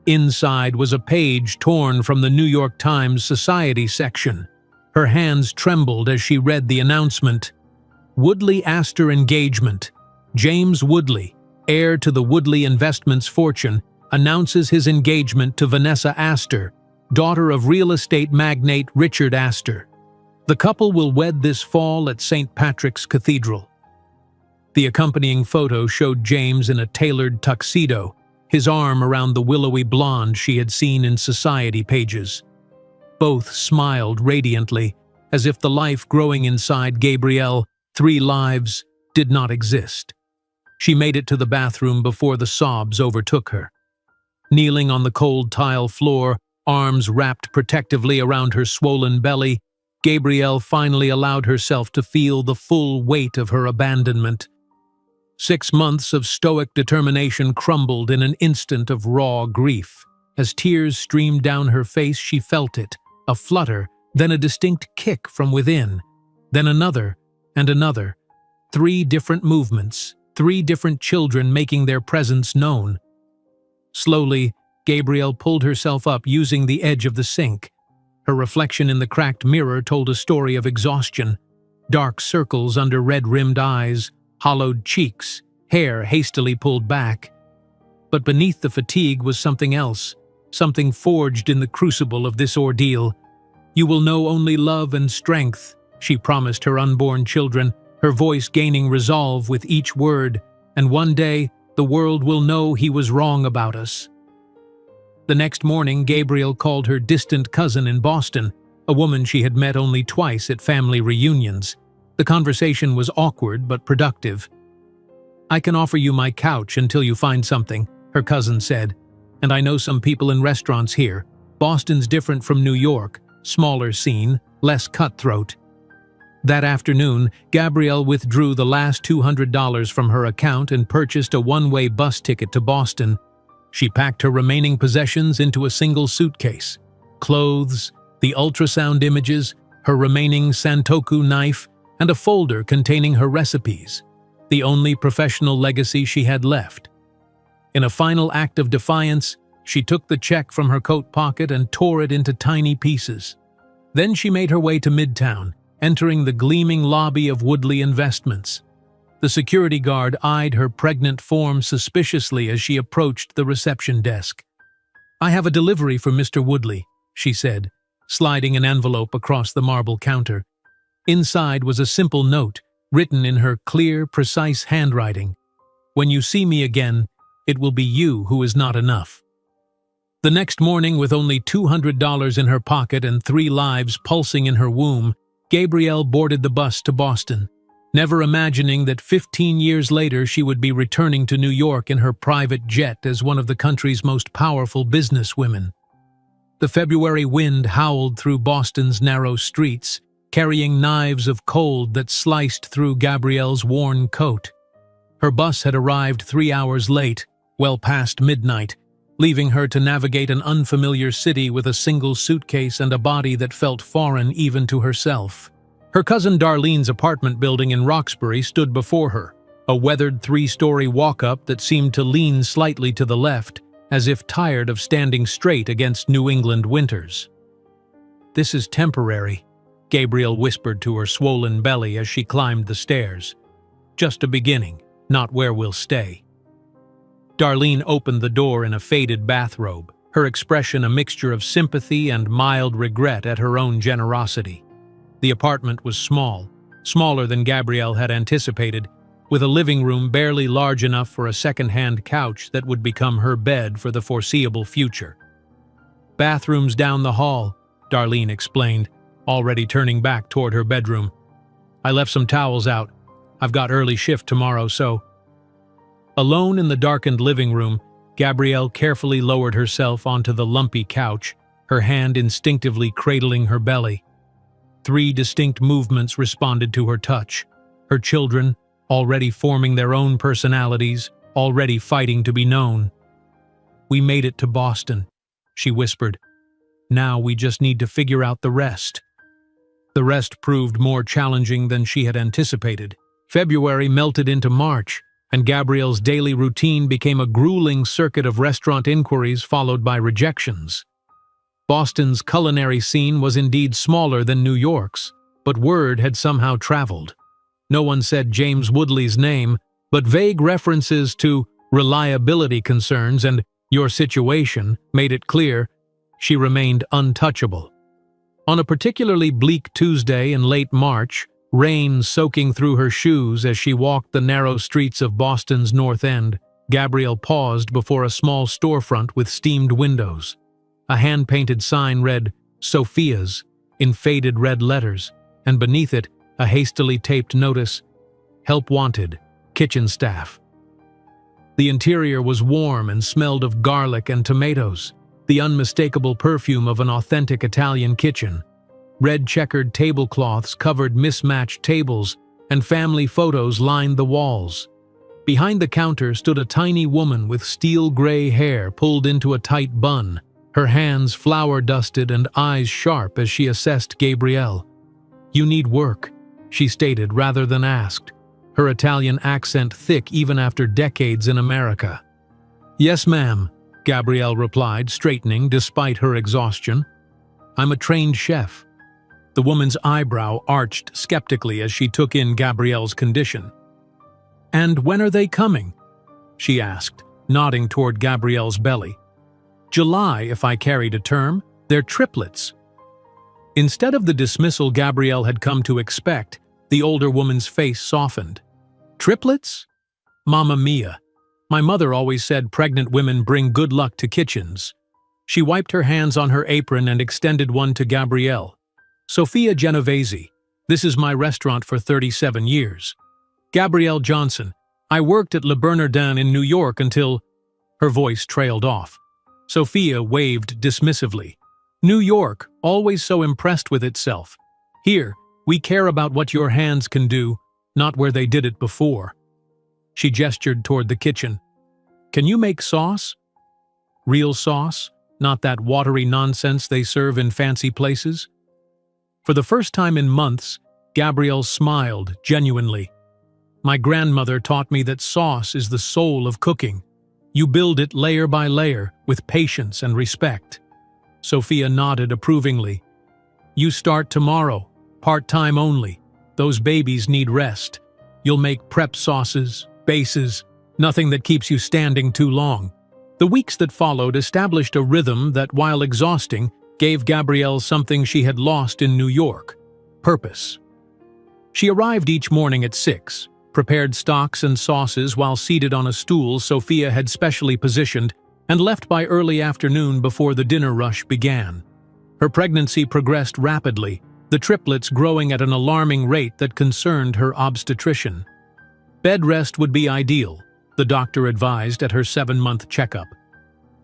Inside was a page torn from the New York Times Society section. Her hands trembled as she read the announcement. Woodley Astor engagement. James Woodley, heir to the Woodley Investments fortune, announces his engagement to Vanessa Astor, daughter of real estate magnate Richard Astor. The couple will wed this fall at St. Patrick's Cathedral. The accompanying photo showed James in a tailored tuxedo, his arm around the willowy blonde she had seen in society pages. Both smiled radiantly, as if the life growing inside Gabrielle, 3 lives, did not exist. She made it to the bathroom before the sobs overtook her. Kneeling on the cold tile floor, arms wrapped protectively around her swollen belly, Gabrielle finally allowed herself to feel the full weight of her abandonment. 6 months of stoic determination crumbled in an instant of raw grief. As tears streamed down her face, she felt it, a flutter, then a distinct kick from within, then another and another. 3 different movements, 3 different children making their presence known. Slowly, Gabrielle pulled herself up using the edge of the sink. Her reflection in the cracked mirror told a story of exhaustion. Dark circles under red-rimmed eyes, hollowed cheeks, hair hastily pulled back. But beneath the fatigue was something else, something forged in the crucible of this ordeal. "You will know only love and strength," she promised her unborn children, her voice gaining resolve with each word, "and one day the world will know he was wrong about us." The next morning, Gabrielle called her distant cousin in Boston, a woman she had met only twice at family reunions. The conversation was awkward but productive. "I can offer you my couch until you find something," her cousin said, "and I know some people in restaurants here. Boston's different from New York, smaller scene, less cutthroat." That afternoon, Gabrielle withdrew the last $200 from her account and purchased a one-way bus ticket to Boston. She packed her remaining possessions into a single suitcase. Clothes, the ultrasound images, her remaining Santoku knife, and a folder containing her recipes, the only professional legacy she had left. In a final act of defiance, she took the check from her coat pocket and tore it into tiny pieces. Then she made her way to Midtown, entering the gleaming lobby of Woodley Investments. The security guard eyed her pregnant form suspiciously as she approached the reception desk. "I have a delivery for Mr. Woodley," she said, sliding an envelope across the marble counter. Inside was a simple note, written in her clear, precise handwriting. "When you see me again, it will be you who is not enough." The next morning, with only $200 in her pocket and 3 lives pulsing in her womb, Gabrielle boarded the bus to Boston, never imagining that 15 years later she would be returning to New York in her private jet as one of the country's most powerful businesswomen. The February wind howled through Boston's narrow streets, carrying knives of cold that sliced through Gabrielle's worn coat. Her bus had arrived 3 hours late, well past midnight, leaving her to navigate an unfamiliar city with a single suitcase and a body that felt foreign even to herself. Her cousin Darlene's apartment building in Roxbury stood before her, a weathered 3-story walk-up that seemed to lean slightly to the left, as if tired of standing straight against New England winters. "This is temporary," Gabrielle whispered to her swollen belly as she climbed the stairs. "Just a beginning. not where we'll stay." Darlene opened the door in a faded bathrobe, her expression a mixture of sympathy and mild regret at her own generosity. The apartment was small, smaller than Gabrielle had anticipated, with a living room barely large enough for a second-hand couch that would become her bed for the foreseeable future. "Bathrooms down the hall," Darlene explained, already turning back toward her bedroom. "I left some towels out. I've got early shift tomorrow, so—" Alone in the darkened living room, Gabrielle carefully lowered herself onto the lumpy couch, her hand instinctively cradling her belly. 3 distinct movements responded to her touch. Her children, already forming their own personalities, already fighting to be known. "We made it to Boston," she whispered. "Now we just need to figure out the rest." The rest proved more challenging than she had anticipated. February melted into March, and Gabrielle's daily routine became a grueling circuit of restaurant inquiries followed by rejections. Boston's culinary scene was indeed smaller than New York's, but word had somehow traveled. No one said James Woodley's name, but vague references to reliability concerns and your situation made it clear she remained untouchable. On a particularly bleak Tuesday in late March, rain soaking through her shoes as she walked the narrow streets of Boston's North End, Gabrielle paused before a small storefront with steamed windows. A hand-painted sign read, "Sophia's," in faded red letters, and beneath it, a hastily taped notice, "Help wanted, kitchen staff." The interior was warm and smelled of garlic and tomatoes, the unmistakable perfume of an authentic Italian kitchen. Red checkered tablecloths covered mismatched tables, and family photos lined the walls. Behind the counter stood a tiny woman with steel-gray hair pulled into a tight bun, her hands flour-dusted and eyes sharp as she assessed Gabrielle. "You need work," she stated rather than asked, her Italian accent thick even after decades in America. "Yes, ma'am," Gabrielle replied, straightening despite her exhaustion. "I'm a trained chef." The woman's eyebrow arched skeptically as she took in Gabrielle's condition. "And when are they coming?" she asked, nodding toward Gabrielle's belly. "July, if I carried a term. They're triplets." Instead of the dismissal Gabrielle had come to expect, the older woman's face softened. "Triplets? Mamma mia. My mother always said pregnant women bring good luck to kitchens." She wiped her hands on her apron and extended one to Gabrielle. "Sophia Genovese. This is my restaurant for 37 years. Gabrielle Johnson. I worked at Le Bernardin in New York until—" Her voice trailed off. Sophia waved dismissively. "New York, always so impressed with itself. Here, we care about what your hands can do, not where they did it before." She gestured toward the kitchen. "Can you make sauce? Real sauce, not that watery nonsense they serve in fancy places?" For the first time in months, Gabrielle smiled genuinely. "My grandmother taught me that sauce is the soul of cooking. You build it layer by layer, with patience and respect." Sophia nodded approvingly. "You start tomorrow, part-time only. Those babies need rest. You'll make prep sauces, bases, nothing that keeps you standing too long." The weeks that followed established a rhythm that, while exhausting, gave Gabrielle something she had lost in New York: purpose. She arrived each morning at 6, prepared stocks and sauces while seated on a stool Sophia had specially positioned, and left by early afternoon before the dinner rush began. Her pregnancy progressed rapidly, the triplets growing at an alarming rate that concerned her obstetrician. Bed rest would be ideal, the doctor advised at her 7-month checkup.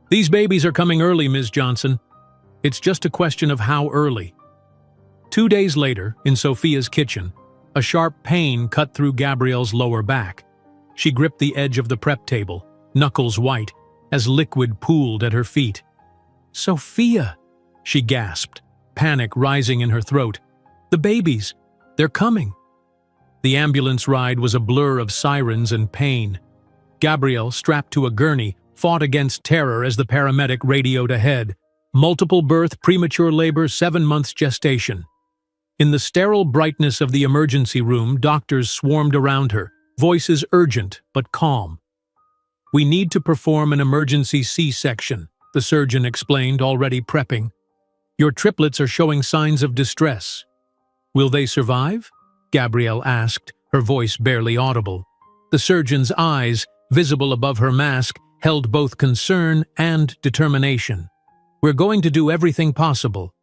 "These babies are coming early, Ms. Johnson. It's just a question of how early." 2 days later, in Sophia's kitchen, a sharp pain cut through Gabrielle's lower back. She gripped the edge of the prep table, knuckles white, as liquid pooled at her feet. "Sophia!" she gasped, panic rising in her throat. "The babies! They're coming!" The ambulance ride was a blur of sirens and pain. Gabrielle, strapped to a gurney, fought against terror as the paramedic radioed ahead. Multiple birth, premature labor, 7 months gestation. In the sterile brightness of the emergency room, doctors swarmed around her, voices urgent but calm. "We need to perform an emergency C-section," the surgeon explained, already prepping. "Your triplets are showing signs of distress." "Will they survive?" Gabrielle asked, her voice barely audible. The surgeon's eyes, visible above her mask, held both concern and determination. "We're going to do everything possible."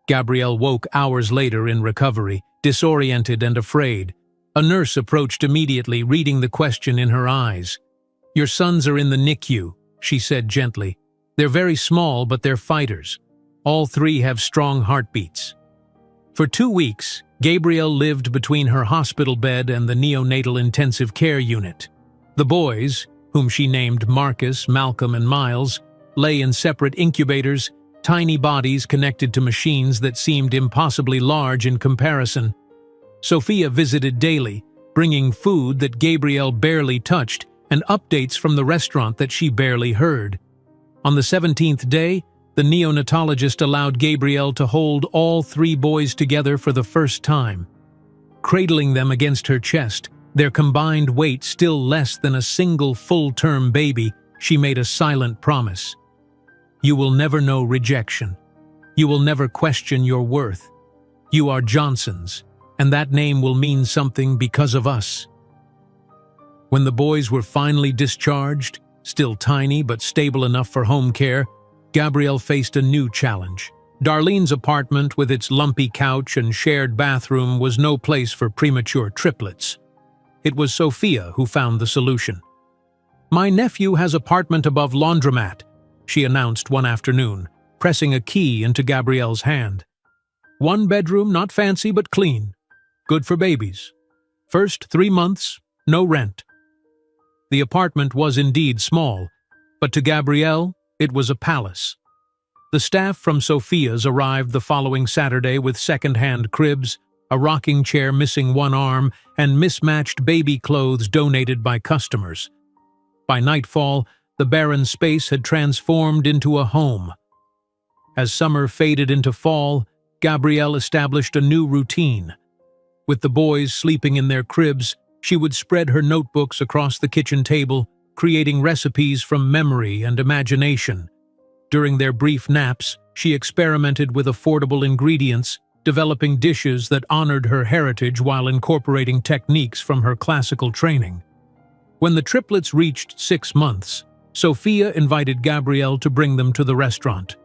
Gabrielle woke hours later in recovery, disoriented and afraid. A nurse approached immediately, reading the question in her eyes. "Your sons are in the NICU," she said gently. "They're very small, but they're fighters. All three have strong heartbeats." For 2 weeks, Gabrielle lived between her hospital bed and the neonatal intensive care unit. The boys, whom she named Marcus, Malcolm, and Miles, lay in separate incubators, tiny bodies connected to machines that seemed impossibly large in comparison. Sophia visited daily, bringing food that Gabrielle barely touched and updates from the restaurant that she barely heard. On the 17th day, the neonatologist allowed Gabrielle to hold all 3 boys together for the first time. Cradling them against her chest, their combined weight still less than a single full-term baby, she made a silent promise. "You will never know rejection. You will never question your worth. You are Johnsons, and that name will mean something because of us." When the boys were finally discharged, still tiny but stable enough for home care, Gabrielle faced a new challenge. Darlene's apartment, with its lumpy couch and shared bathroom, was no place for premature triplets. It was Sophia who found the solution. "My nephew has apartment above laundromat," she announced one afternoon, pressing a key into Gabrielle's hand. "1 bedroom, not fancy but clean. Good for babies. First 3 months, no rent." The apartment was indeed small, but to Gabrielle, it was a palace. The staff from Sophia's arrived the following Saturday with second-hand cribs, a rocking chair missing one arm, and mismatched baby clothes donated by customers. By nightfall, the barren space had transformed into a home. As summer faded into fall, Gabrielle established a new routine. With the boys sleeping in their cribs, she would spread her notebooks across the kitchen table, creating recipes from memory and imagination. During their brief naps, she experimented with affordable ingredients, developing dishes that honored her heritage while incorporating techniques from her classical training. When the triplets reached 6 months, Sophia invited Gabrielle to bring them to the restaurant.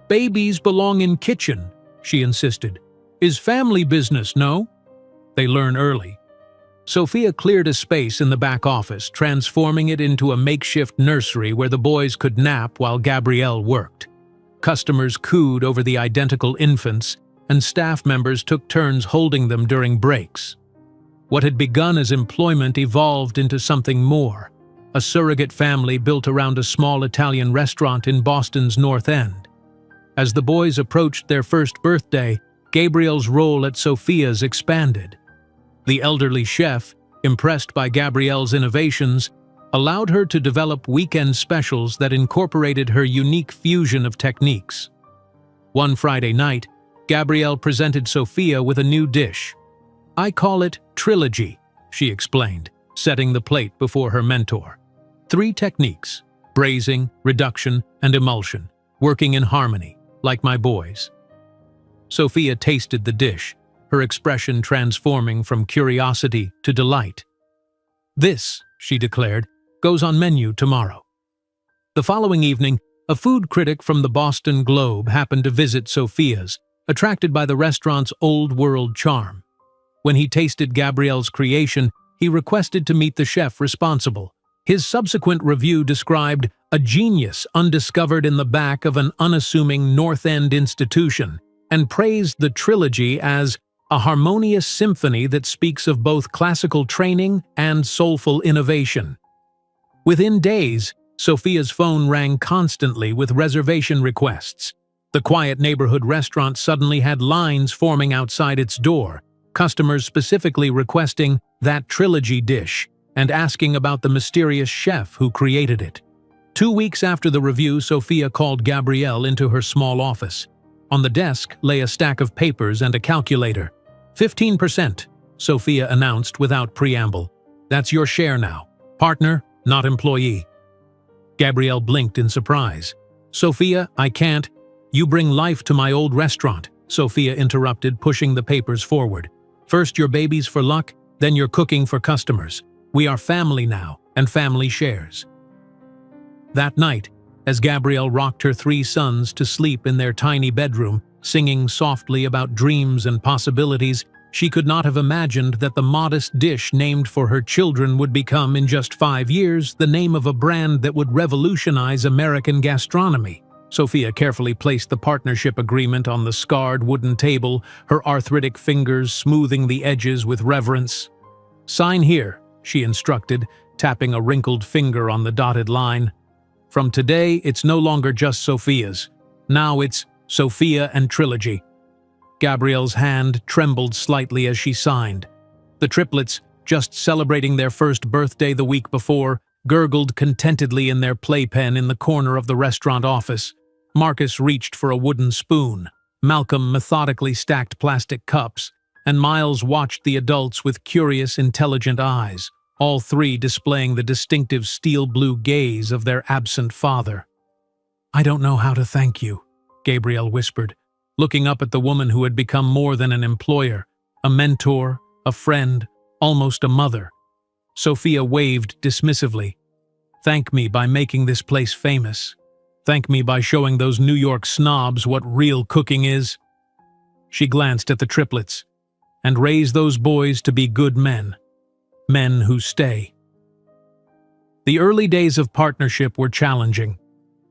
"Babies belong in kitchen," she insisted. "Is family business, no?" They learn early. Sophia cleared a space in the back office, transforming it into a makeshift nursery where the boys could nap while Gabrielle worked. Customers cooed over the identical infants, and staff members took turns holding them during breaks. What had begun as employment evolved into something more, a surrogate family built around a small Italian restaurant in Boston's North End. As the boys approached their first birthday, Gabrielle's role at Sophia's expanded. The elderly chef, impressed by Gabrielle's innovations, allowed her to develop weekend specials that incorporated her unique fusion of techniques. One Friday night, Gabrielle presented Sophia with a new dish. "I call it Trilogy," she explained, setting the plate before her mentor. 3 techniques: braising, reduction, and emulsion, working in harmony, like my boys. Sophia tasted the dish, her expression transforming from curiosity to delight. "This," she declared, "goes on menu tomorrow." The following evening, a food critic from the Boston Globe happened to visit Sophia's, attracted by the restaurant's old-world charm. When he tasted Gabrielle's creation, he requested to meet the chef responsible. His subsequent review described a genius undiscovered in the back of an unassuming North End institution, and praised the trilogy as a harmonious symphony that speaks of both classical training and soulful innovation. Within days, Sophia's phone rang constantly with reservation requests. The quiet neighborhood restaurant suddenly had lines forming outside its door, customers specifically requesting that trilogy dish and asking about the mysterious chef who created it. 2 weeks after the review, Sophia called Gabrielle into her small office. On the desk lay a stack of papers and a calculator. 15%, Sophia announced without preamble. That's your share now. Partner, not employee." Gabrielle blinked in surprise. "Sophia, I can't. You bring life to my old restaurant," Sophia interrupted, pushing the papers forward. "First your babies for luck, then you're cooking for customers. We are family now, and family shares." That night, as Gabrielle rocked her 3 sons to sleep in their tiny bedroom, singing softly about dreams and possibilities, she could not have imagined that the modest dish named for her children would become, in just 5 years, the name of a brand that would revolutionize American gastronomy. Sophia carefully placed the partnership agreement on the scarred wooden table, her arthritic fingers smoothing the edges with reverence. "Sign here," she instructed, tapping a wrinkled finger on the dotted line. "From today, it's no longer just Sophia's. Now it's Sophia and Trilogy." Gabrielle's hand trembled slightly as she signed. The triplets, just celebrating their first birthday the week before, gurgled contentedly in their playpen in the corner of the restaurant office. Marcus reached for a wooden spoon. Malcolm methodically stacked plastic cups, and Miles watched the adults with curious, intelligent eyes, all 3 displaying the distinctive steel-blue gaze of their absent father. "I don't know how to thank you," Gabrielle whispered, looking up at the woman who had become more than an employer, a mentor, a friend, almost a mother. Sophia waved dismissively. "Thank me by making this place famous. Thank me by showing those New York snobs what real cooking is." She glanced at the triplets. "And raise those boys to be good men. Men who stay." The early days of partnership were challenging.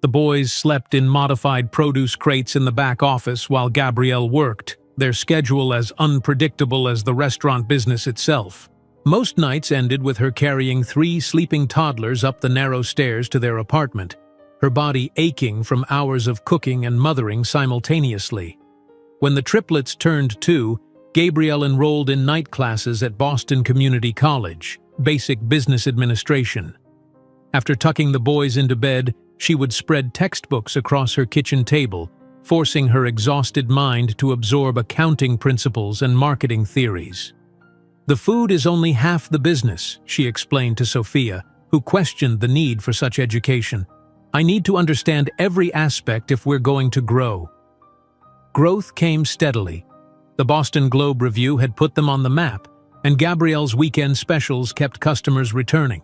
The boys slept in modified produce crates in the back office while Gabrielle worked, their schedule as unpredictable as the restaurant business itself. Most nights ended with her carrying 3 sleeping toddlers up the narrow stairs to their apartment, her body aching from hours of cooking and mothering simultaneously. When the triplets turned 2, Gabrielle enrolled in night classes at Boston Community College, basic business administration. After tucking the boys into bed, she would spread textbooks across her kitchen table, forcing her exhausted mind to absorb accounting principles and marketing theories. "The food is only half the business," she explained to Sophia, who questioned the need for such education. "I need to understand every aspect if we're going to grow." Growth came steadily. The Boston Globe Review had put them on the map, and Gabrielle's weekend specials kept customers returning.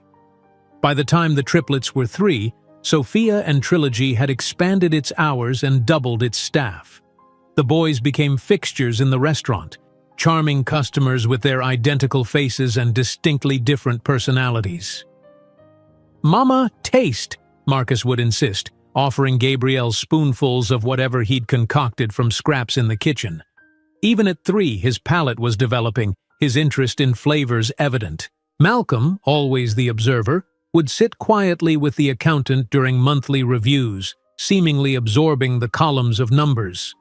By the time the triplets were 3, Sophia and Trilogy had expanded its hours and doubled its staff. The boys became fixtures in the restaurant, charming customers with their identical faces and distinctly different personalities. "Mama, taste," Marcus would insist, offering Gabrielle spoonfuls of whatever he'd concocted from scraps in the kitchen. Even at 3, his palate was developing, his interest in flavors evident. Malcolm, always the observer, would sit quietly with the accountant during monthly reviews, seemingly absorbing the columns of numbers.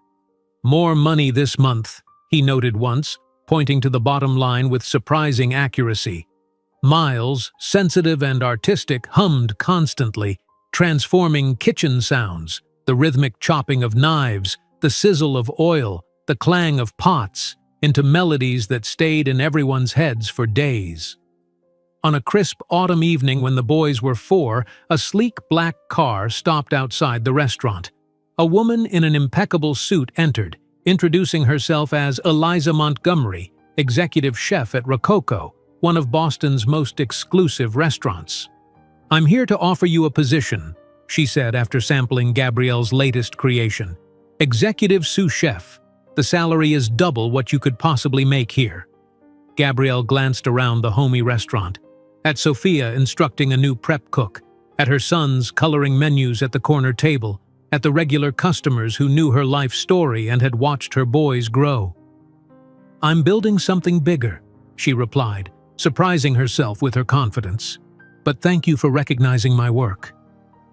"More money this month," he noted once, pointing to the bottom line with surprising accuracy. Miles, sensitive and artistic, hummed constantly, transforming kitchen sounds, the rhythmic chopping of knives, the sizzle of oil, the clang of pots, into melodies that stayed in everyone's heads for days. On a crisp autumn evening when the boys were 4, a sleek black car stopped outside the restaurant. A woman in an impeccable suit entered, introducing herself as Eliza Montgomery, executive chef at Rococo, one of Boston's most exclusive restaurants. "I'm here to offer you a position," she said after sampling Gabrielle's latest creation. "Executive sous chef. The salary is double what you could possibly make here." Gabrielle glanced around the homey restaurant, at Sophia instructing a new prep cook, at her sons coloring menus at the corner table, at the regular customers who knew her life story and had watched her boys grow. "I'm building something bigger," she replied, surprising herself with her confidence. "But thank you for recognizing my work."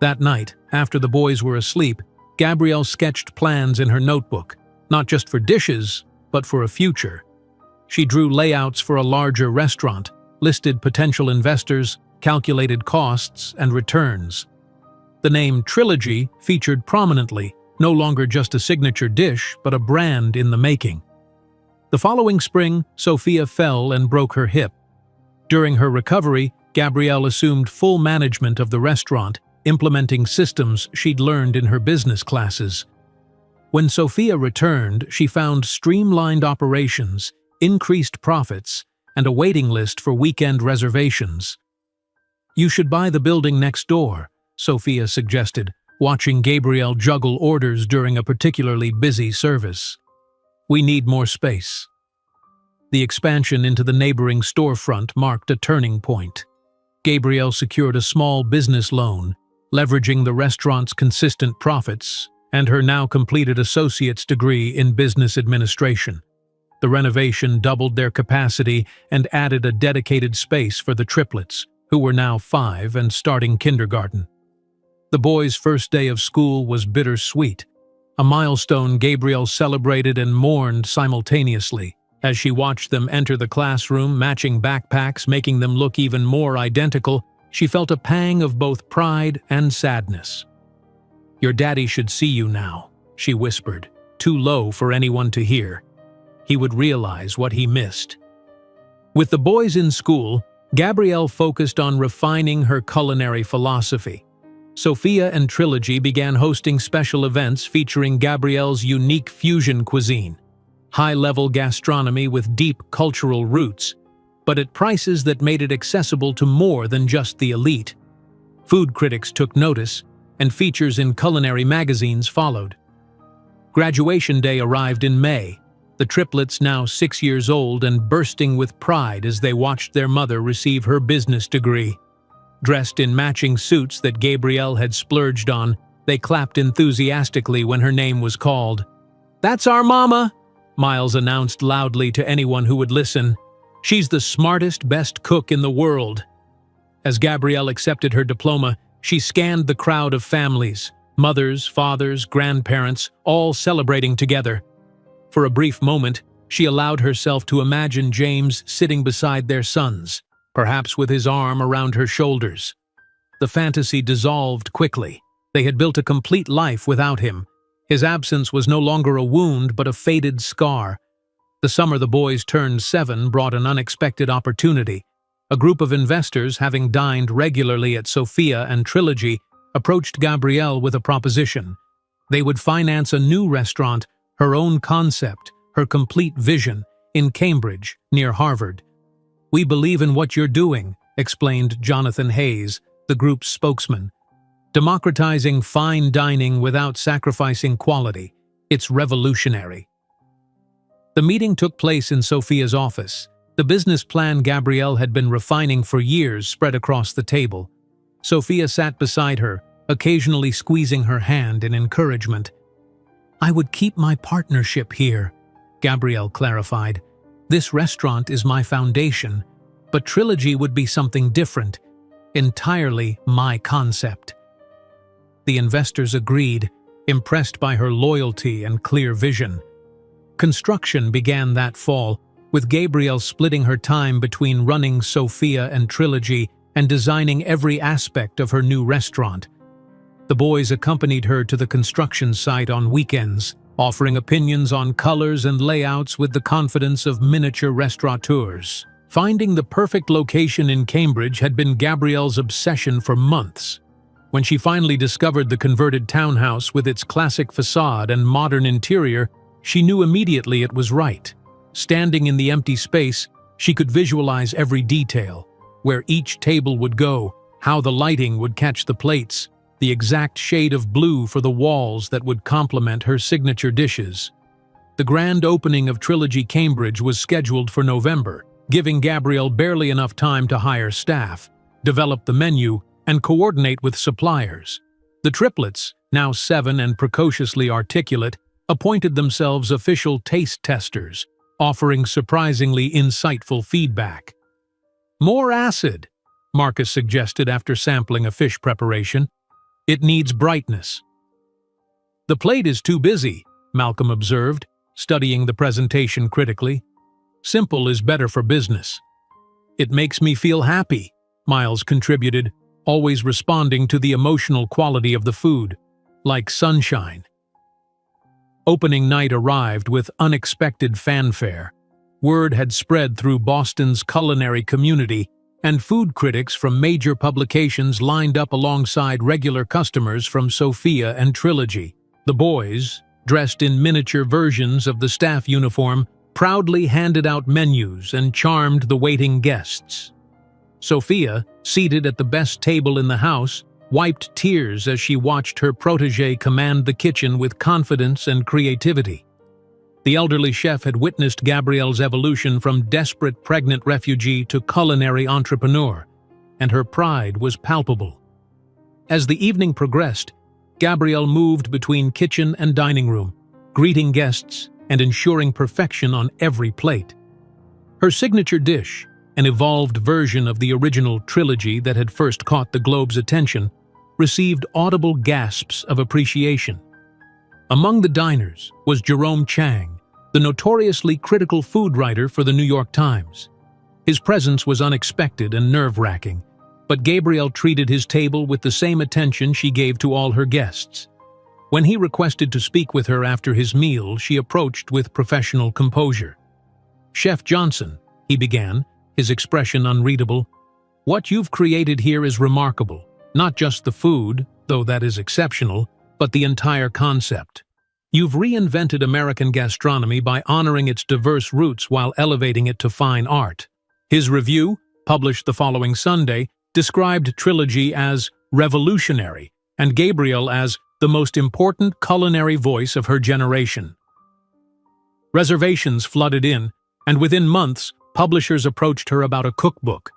That night, after the boys were asleep, Gabrielle sketched plans in her notebook, not just for dishes, but for a future. She drew layouts for a larger restaurant, listed potential investors, calculated costs and returns. The name Trilogy featured prominently, no longer just a signature dish, but a brand in the making. The following spring, Sophia fell and broke her hip. During her recovery, Gabrielle assumed full management of the restaurant, implementing systems she'd learned in her business classes. When Sophia returned, she found streamlined operations, increased profits, and a waiting list for weekend reservations. "You should buy the building next door," Sophia suggested, watching Gabrielle juggle orders during a particularly busy service. "We need more space." The expansion into the neighboring storefront marked a turning point. Gabrielle secured a small business loan, leveraging the restaurant's consistent profits and her now completed associate's degree in business administration. The renovation doubled their capacity and added a dedicated space for the triplets, who were now 5 and starting kindergarten. The boys' first day of school was bittersweet, a milestone Gabrielle celebrated and mourned simultaneously. As she watched them enter the classroom, matching backpacks making them look even more identical, she felt a pang of both pride and sadness. "Your daddy should see you now," she whispered, too low for anyone to hear. He would realize what he missed. With the boys in school, Gabrielle focused on refining her culinary philosophy. Sophia and Trilogy began hosting special events featuring Gabrielle's unique fusion cuisine, high-level gastronomy with deep cultural roots, but at prices that made it accessible to more than just the elite. Food critics took notice, and features in culinary magazines followed. Graduation day arrived in May, the triplets now 6 years old and bursting with pride as they watched their mother receive her business degree. Dressed in matching suits that Gabrielle had splurged on, they clapped enthusiastically when her name was called. "That's our mama," Miles announced loudly to anyone who would listen. "She's the smartest, best cook in the world." As Gabrielle accepted her diploma, she scanned the crowd of families, mothers, fathers, grandparents, all celebrating together. For a brief moment, she allowed herself to imagine James sitting beside their sons, perhaps with his arm around her shoulders. The fantasy dissolved quickly. They had built a complete life without him. His absence was no longer a wound but a faded scar. The summer the boys turned 7 brought an unexpected opportunity. A group of investors, having dined regularly at Sophia and Trilogy, approached Gabrielle with a proposition. They would finance a new restaurant, her own concept, her complete vision, in Cambridge, near Harvard. "We believe in what you're doing," explained Jonathan Hayes, the group's spokesman. "Democratizing fine dining without sacrificing quality. It's revolutionary." The meeting took place in Sophia's office. The business plan Gabrielle had been refining for years spread across the table. Sophia sat beside her, occasionally squeezing her hand in encouragement. "I would keep my partnership here," Gabrielle clarified. "This restaurant is my foundation, but Trilogy would be something different, entirely my concept." The investors agreed, impressed by her loyalty and clear vision. Construction began that fall, with Gabrielle splitting her time between running Sophia and Trilogy and designing every aspect of her new restaurant. The boys accompanied her to the construction site on weekends, offering opinions on colors and layouts with the confidence of miniature restaurateurs. Finding the perfect location in Cambridge had been Gabrielle's obsession for months. When she finally discovered the converted townhouse with its classic facade and modern interior, she knew immediately it was right. Standing in the empty space, she could visualize every detail, where each table would go, how the lighting would catch the plates, the exact shade of blue for the walls that would complement her signature dishes. The grand opening of Trilogy Cambridge was scheduled for November, giving Gabrielle barely enough time to hire staff, develop the menu, and coordinate with suppliers. The triplets, now 7 and precociously articulate, appointed themselves official taste testers, offering surprisingly insightful feedback. "More acid," Marcus suggested after sampling a fish preparation. "It needs brightness." "The plate is too busy," Malcolm observed, studying the presentation critically. "Simple is better for business." "It makes me feel happy," Miles contributed, always responding to the emotional quality of the food, like sunshine. Opening night arrived with unexpected fanfare. Word had spread through Boston's culinary community. and food critics from major publications lined up alongside regular customers from Sophia and Trilogy. The boys, dressed in miniature versions of the staff uniform, proudly handed out menus and charmed the waiting guests. Sophia, seated at the best table in the house, wiped tears as she watched her protégé command the kitchen with confidence and creativity. The elderly chef had witnessed Gabrielle's evolution from desperate pregnant refugee to culinary entrepreneur, and her pride was palpable. As the evening progressed, Gabrielle moved between kitchen and dining room, greeting guests and ensuring perfection on every plate. Her signature dish, an evolved version of the original Trilogy that had first caught the Globe's attention, received audible gasps of appreciation. Among the diners was Jerome Chang, the notoriously critical food writer for the New York Times. His presence was unexpected and nerve-wracking, but Gabrielle treated his table with the same attention she gave to all her guests. When he requested to speak with her after his meal, she approached with professional composure. "Chef Johnson," he began, his expression unreadable, "what you've created here is remarkable. Not just the food, though that is exceptional, but the entire concept. You've reinvented American gastronomy by honoring its diverse roots while elevating it to fine art." His review, published the following Sunday, described Trilogy as revolutionary and Gabrielle as the most important culinary voice of her generation. Reservations flooded in, and within months, publishers approached her about a cookbook.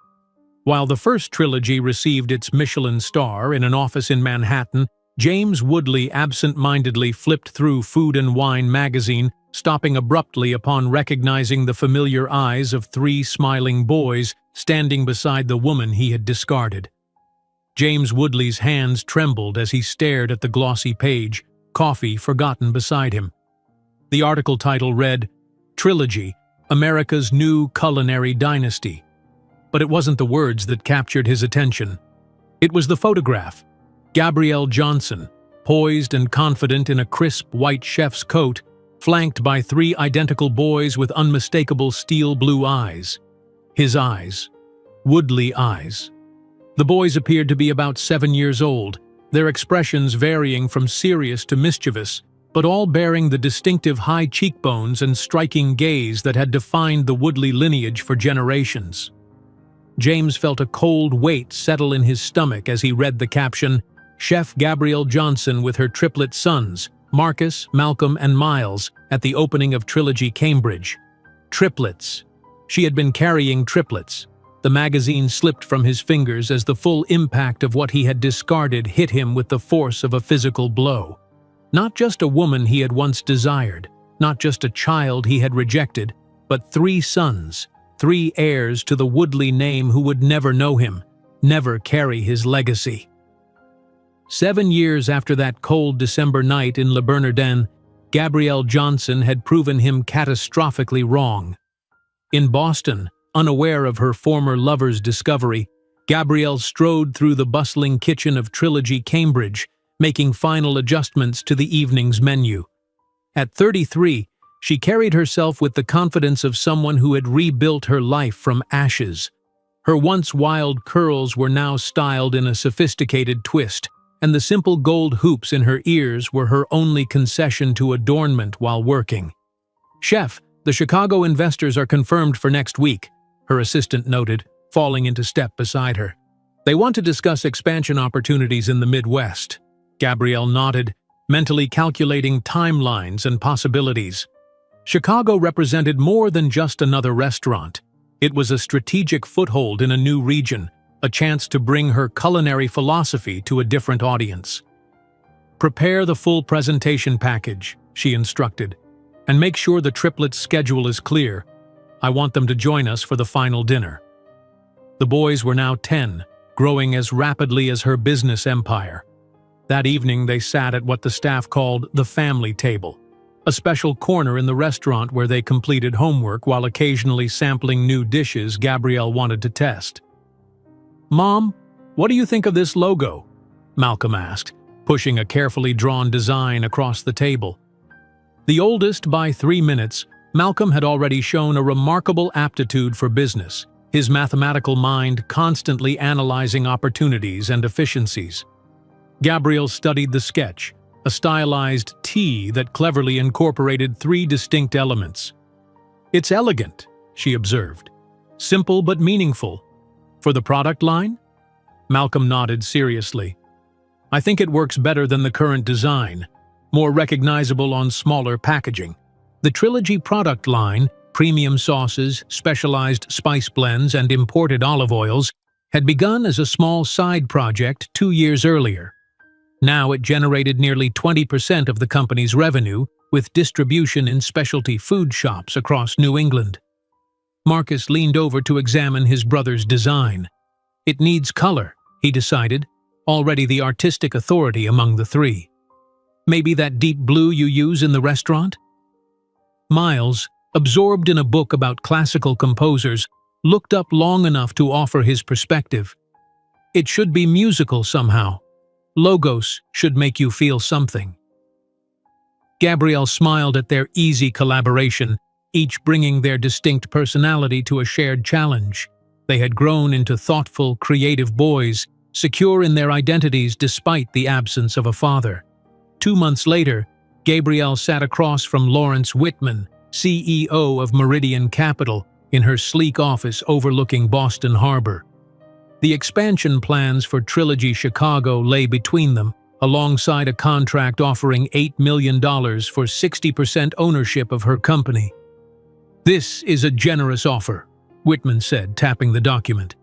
While the first Trilogy received its Michelin star in an office in Manhattan, James Woodley absent-mindedly flipped through Food and Wine magazine, stopping abruptly upon recognizing the familiar eyes of three smiling boys standing beside the woman he had discarded. James Woodley's hands trembled as he stared at the glossy page, coffee forgotten beside him. The article title read, "Trilogy, America's New Culinary Dynasty." But it wasn't the words that captured his attention. It was the photograph. Gabrielle Johnson, poised and confident in a crisp white chef's coat, flanked by three identical boys with unmistakable steel blue eyes. His eyes. Woodley eyes. The boys appeared to be about 7 years old, their expressions varying from serious to mischievous, but all bearing the distinctive high cheekbones and striking gaze that had defined the Woodley lineage for generations. James felt a cold weight settle in his stomach as he read the caption, "Chef Gabrielle Johnson with her triplet sons, Marcus, Malcolm, and Miles, at the opening of Trilogy Cambridge." Triplets. She had been carrying triplets. The magazine slipped from his fingers as the full impact of what he had discarded hit him with the force of a physical blow. Not just a woman he had once desired, not just a child he had rejected, but 3 sons, 3 heirs to the Woodley name who would never know him, never carry his legacy. 7 years after that cold December night in Le Bernardin, Gabrielle Johnson had proven him catastrophically wrong. In Boston, unaware of her former lover's discovery, Gabrielle strode through the bustling kitchen of Trilogy Cambridge, making final adjustments to the evening's menu. At 33, she carried herself with the confidence of someone who had rebuilt her life from ashes. Her once wild curls were now styled in a sophisticated twist, and the simple gold hoops in her ears were her only concession to adornment while working. "Chef, the Chicago investors are confirmed for next week," her assistant noted, falling into step beside her. "They want to discuss expansion opportunities in the Midwest." Gabrielle nodded, mentally calculating timelines and possibilities. Chicago represented more than just another restaurant. It was a strategic foothold in a new region, a chance to bring her culinary philosophy to a different audience. "Prepare the full presentation package," she instructed, "and make sure the triplets' schedule is clear. I want them to join us for the final dinner." The boys were now 10, growing as rapidly as her business empire. That evening they sat at what the staff called the family table, a special corner in the restaurant where they completed homework while occasionally sampling new dishes Gabrielle wanted to test. "Mom, what do you think of this logo?" Malcolm asked, pushing a carefully drawn design across the table. The oldest by 3 minutes, Malcolm had already shown a remarkable aptitude for business, his mathematical mind constantly analyzing opportunities and efficiencies. Gabrielle studied the sketch, a stylized T that cleverly incorporated three distinct elements. "It's elegant," she observed. "Simple but meaningful. For the product line?" Malcolm nodded seriously. "I think it works better than the current design, more recognizable on smaller packaging. The Trilogy product line, premium sauces, specialized spice blends, and imported olive oils, had begun as a small side project 2 years earlier. Now it generated nearly 20% of the company's revenue, with distribution in specialty food shops across New England. Marcus leaned over to examine his brother's design. "It needs color," he decided, already the artistic authority among the three. "Maybe that deep blue you use in the restaurant?" Miles, absorbed in a book about classical composers, looked up long enough to offer his perspective. "It should be musical somehow. Logos should make you feel something." Gabrielle smiled at their easy collaboration, each bringing their distinct personality to a shared challenge. They had grown into thoughtful, creative boys, secure in their identities despite the absence of a father. 2 months later, Gabrielle sat across from Lawrence Whitman, CEO of Meridian Capital, in her sleek office overlooking Boston Harbor. The expansion plans for Trilogy Chicago lay between them, alongside a contract offering $8 million for 60% ownership of her company. "This is a generous offer," Whitman said, tapping the document.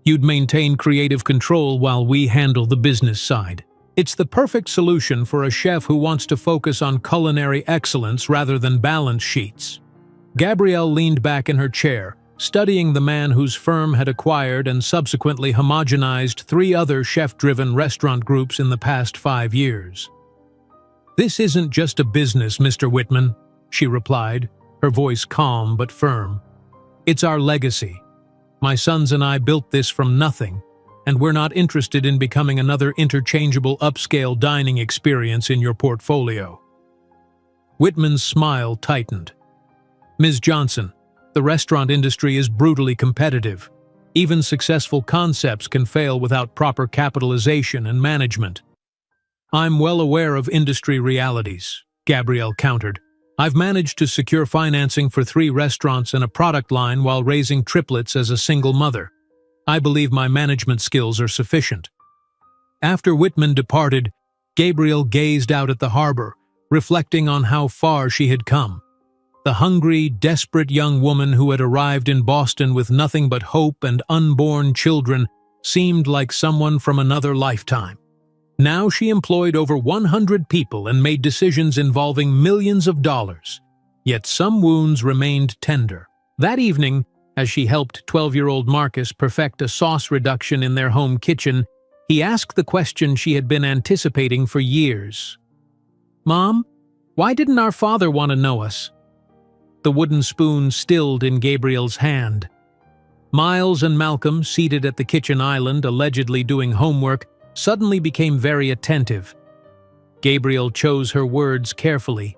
"You'd maintain creative control while we handle the business side. It's the perfect solution for a chef who wants to focus on culinary excellence rather than balance sheets." Gabrielle leaned back in her chair, studying the man whose firm had acquired and subsequently homogenized 3 other chef-driven restaurant groups in the past 5 years. "This isn't just a business, Mr. Whitman," she replied, her voice calm but firm. "It's our legacy. My sons and I built this from nothing, and we're not interested in becoming another interchangeable upscale dining experience in your portfolio." Whitman's smile tightened. "Ms. Johnson, the restaurant industry is brutally competitive. Even successful concepts can fail without proper capitalization and management." "I'm well aware of industry realities," Gabrielle countered. "I've managed to secure financing for 3 restaurants and a product line while raising triplets as a single mother. I believe my management skills are sufficient." After Whitman departed, Gabrielle gazed out at the harbor, reflecting on how far she had come. The hungry, desperate young woman who had arrived in Boston with nothing but hope and unborn children seemed like someone from another lifetime. Now she employed over 100 people and made decisions involving millions of dollars. Yet some wounds remained tender. That evening, as she helped 12-year-old Marcus perfect a sauce reduction in their home kitchen, he asked the question she had been anticipating for years. "Mom, why didn't our father want to know us?" The wooden spoon stilled in Gabrielle's hand. Miles and Malcolm, seated at the kitchen island, allegedly doing homework, suddenly became very attentive. Gabrielle chose her words carefully.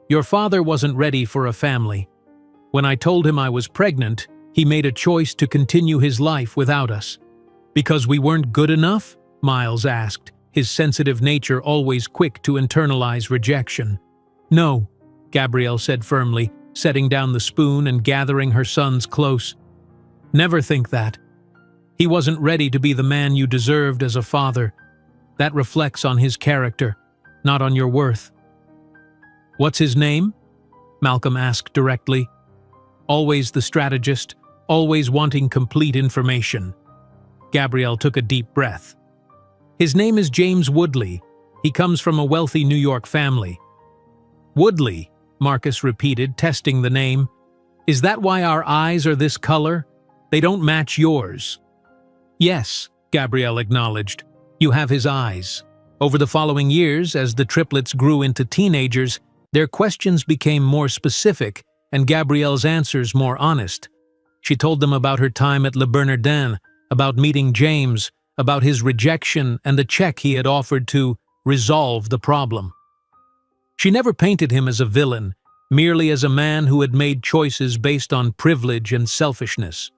"Your father wasn't ready for a family. When I told him I was pregnant, he made a choice to continue his life without us." "Because we weren't good enough?" Miles asked, his sensitive nature always quick to internalize rejection. "No," Gabrielle said firmly, setting down the spoon and gathering her sons close. "Never think that. He wasn't ready to be the man you deserved as a father. That reflects on his character, not on your worth." "What's his name?" Malcolm asked directly. Always the strategist, always wanting complete information. Gabrielle took a deep breath. "His name is James Woodley. He comes from a wealthy New York family." "Woodley," Marcus repeated, testing the name. "Is that why our eyes are this color? They don't match yours." "Yes," Gabrielle acknowledged. "You have his eyes." Over the following years, as the triplets grew into teenagers, their questions became more specific and Gabrielle's answers more honest. She told them about her time at Le Bernardin, about meeting James, about his rejection and the check he had offered to resolve the problem. She never painted him as a villain, merely as a man who had made choices based on privilege and selfishness.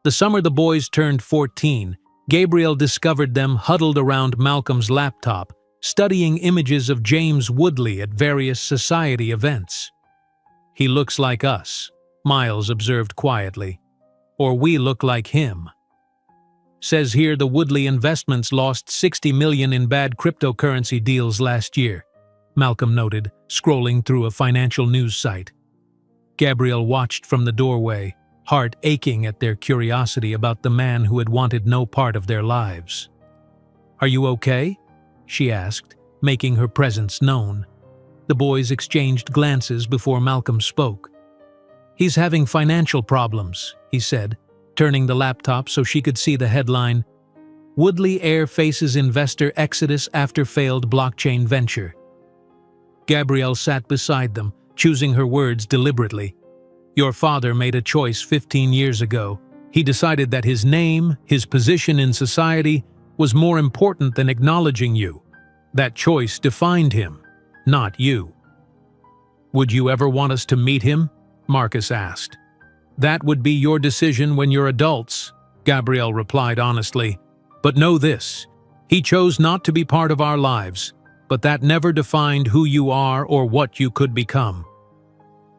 The summer the boys turned 14, Gabriel discovered them huddled around Malcolm's laptop, studying images of James Woodley at various society events. "He looks like us," Miles observed quietly. "Or we look like him." "Says here the Woodley Investments lost $60 million in bad cryptocurrency deals last year," Malcolm noted, scrolling through a financial news site. Gabriel watched from the doorway, heart aching at their curiosity about the man who had wanted no part of their lives. "Are you okay?" she asked, making her presence known. The boys exchanged glances before Malcolm spoke. "He's having financial problems," he said, turning the laptop so she could see the headline, "Woodley Air faces investor exodus after failed blockchain venture." Gabrielle sat beside them, choosing her words deliberately. "Your father made a choice 15 years ago. He decided that his name, his position in society, was more important than acknowledging you. That choice defined him, not you." "Would you ever want us to meet him?" Marcus asked. "That would be your decision when you're adults," Gabrielle replied honestly. "But know this, he chose not to be part of our lives, but that never defined who you are or what you could become."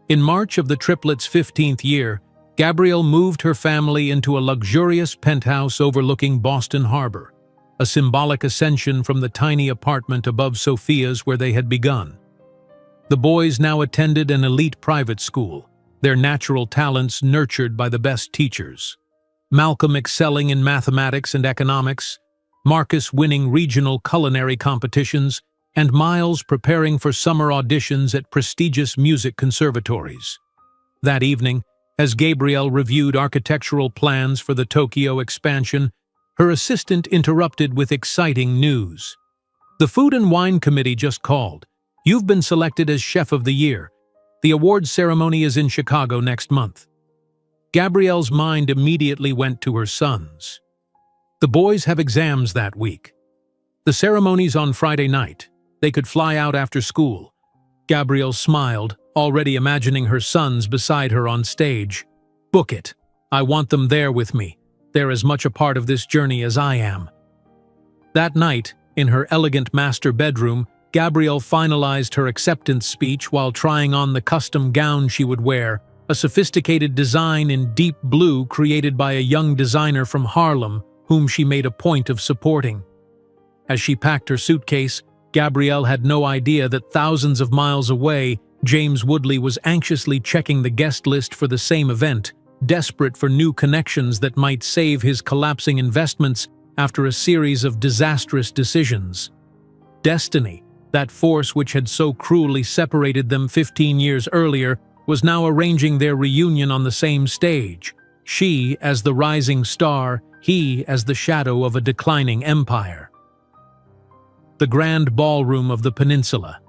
In March of the triplets' 15th year, Gabrielle moved her family into a luxurious penthouse overlooking Boston Harbor, a symbolic ascension from the tiny apartment above Sophia's where they had begun. The boys now attended an elite private school, their natural talents nurtured by the best teachers. Malcolm excelling in mathematics and economics, Marcus winning regional culinary competitions, and Miles preparing for summer auditions at prestigious music conservatories. That evening, as Gabrielle reviewed architectural plans for the Tokyo expansion, her assistant interrupted with exciting news. "The Food and Wine Committee just called. You've been selected as Chef of the Year. The awards ceremony is in Chicago next month." Gabrielle's mind immediately went to her sons. "The boys have exams that week. The ceremony's on Friday night. They could fly out after school." Gabrielle smiled, already imagining her sons beside her on stage. "Book it. I want them there with me. They're as much a part of this journey as I am." That night, in her elegant master bedroom, Gabrielle finalized her acceptance speech while trying on the custom gown she would wear, a sophisticated design in deep blue created by a young designer from Harlem, whom she made a point of supporting. As she packed her suitcase, Gabrielle had no idea that thousands of miles away, James Woodley was anxiously checking the guest list for the same event, desperate for new connections that might save his collapsing investments after a series of disastrous decisions. Destiny, that force which had so cruelly separated them 15 years earlier, was now arranging their reunion on the same stage, she as the rising star, he as the shadow of a declining empire. The grand ballroom of the peninsula.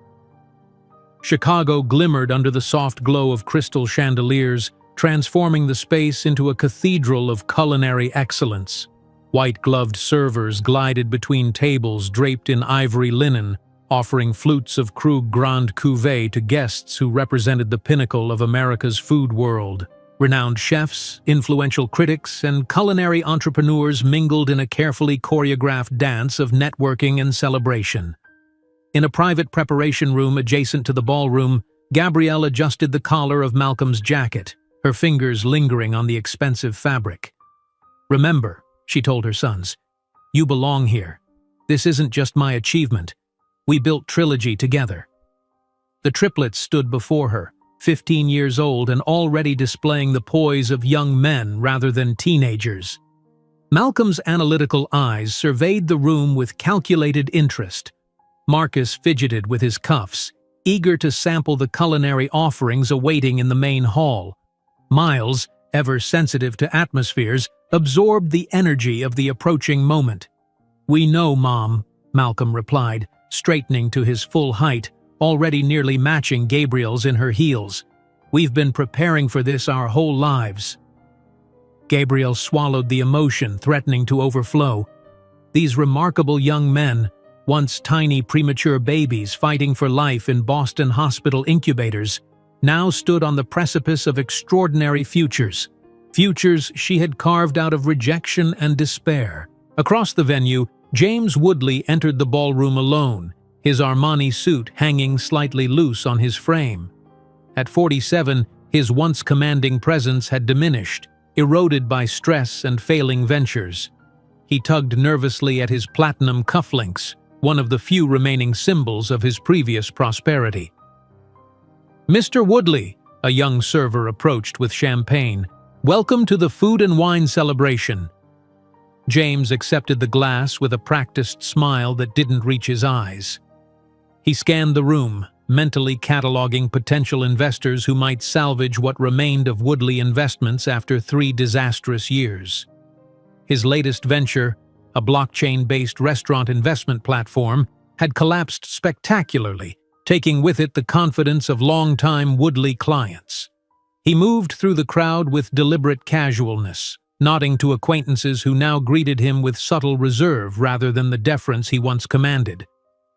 Chicago glimmered under the soft glow of crystal chandeliers, transforming the space into a cathedral of culinary excellence. White-gloved servers glided between tables draped in ivory linen, offering flutes of Krug Grand Cuvée to guests who represented the pinnacle of America's food world. Renowned chefs, influential critics, and culinary entrepreneurs mingled in a carefully choreographed dance of networking and celebration. In a private preparation room adjacent to the ballroom, Gabrielle adjusted the collar of Malcolm's jacket, her fingers lingering on the expensive fabric. "Remember," she told her sons, "you belong here. This isn't just my achievement. We built Trilogy together." The triplets stood before her, 15 years old and already displaying the poise of young men rather than teenagers. Malcolm's analytical eyes surveyed the room with calculated interest. Marcus fidgeted with his cuffs, eager to sample the culinary offerings awaiting in the main hall. Miles, ever sensitive to atmospheres, absorbed the energy of the approaching moment. "We know, Mom," Malcolm replied, straightening to his full height, already nearly matching Gabriel's in her heels. "We've been preparing for this our whole lives." Gabrielle swallowed the emotion threatening to overflow. These remarkable young men, once tiny premature babies fighting for life in Boston hospital incubators, now stood on the precipice of extraordinary futures. futures she had carved out of rejection and despair. Across the venue, James Woodley entered the ballroom alone, his Armani suit hanging slightly loose on his frame. At 47, his once commanding presence had diminished, eroded by stress and failing ventures. He tugged nervously at his platinum cufflinks, one of the few remaining symbols of his previous prosperity. "Mr. Woodley," a young server approached with champagne, "welcome to the food and wine celebration." James accepted the glass with a practiced smile that didn't reach his eyes. He scanned the room, mentally cataloging potential investors who might salvage what remained of Woodley Investments after 3 disastrous years. His latest venture, a blockchain-based restaurant investment platform, had collapsed spectacularly, taking with it the confidence of longtime Woodley clients. He moved through the crowd with deliberate casualness, nodding to acquaintances who now greeted him with subtle reserve rather than the deference he once commanded.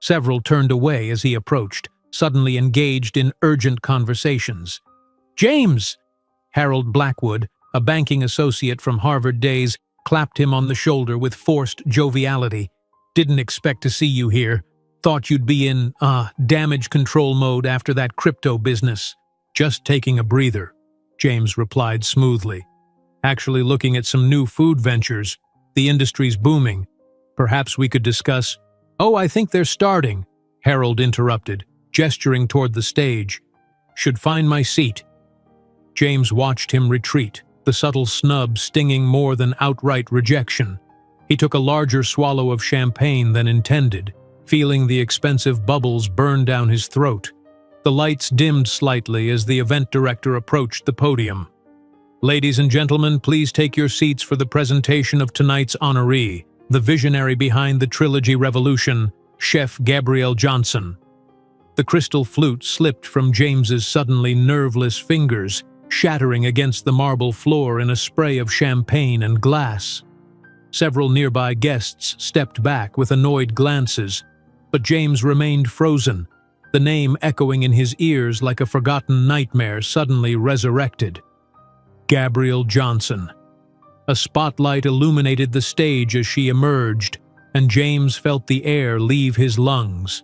Several turned away as he approached, suddenly engaged in urgent conversations. "James!" Harold Blackwood, a banking associate from Harvard days, clapped him on the shoulder with forced joviality. "Didn't expect to see you here. Thought you'd be in, damage control mode after that crypto business." "Just taking a breather," James replied smoothly. "Actually looking at some new food ventures. The industry's booming. Perhaps we could discuss—" "Oh, I think they're starting," Harold interrupted, gesturing toward the stage. "Should find my seat." James watched him retreat, the subtle snub stinging more than outright rejection. He took a larger swallow of champagne than intended, feeling the expensive bubbles burn down his throat. The lights dimmed slightly as the event director approached the podium. "Ladies and gentlemen, please take your seats for the presentation of tonight's honoree, the visionary behind the Trilogy Revolution, Chef Gabriel Johnson." The crystal flute slipped from James's suddenly nerveless fingers, shattering against the marble floor in a spray of champagne and glass. Several nearby guests stepped back with annoyed glances, but James remained frozen, the name echoing in his ears like a forgotten nightmare suddenly resurrected. Gabriel Johnson. A spotlight illuminated the stage as she emerged, and James felt the air leave his lungs.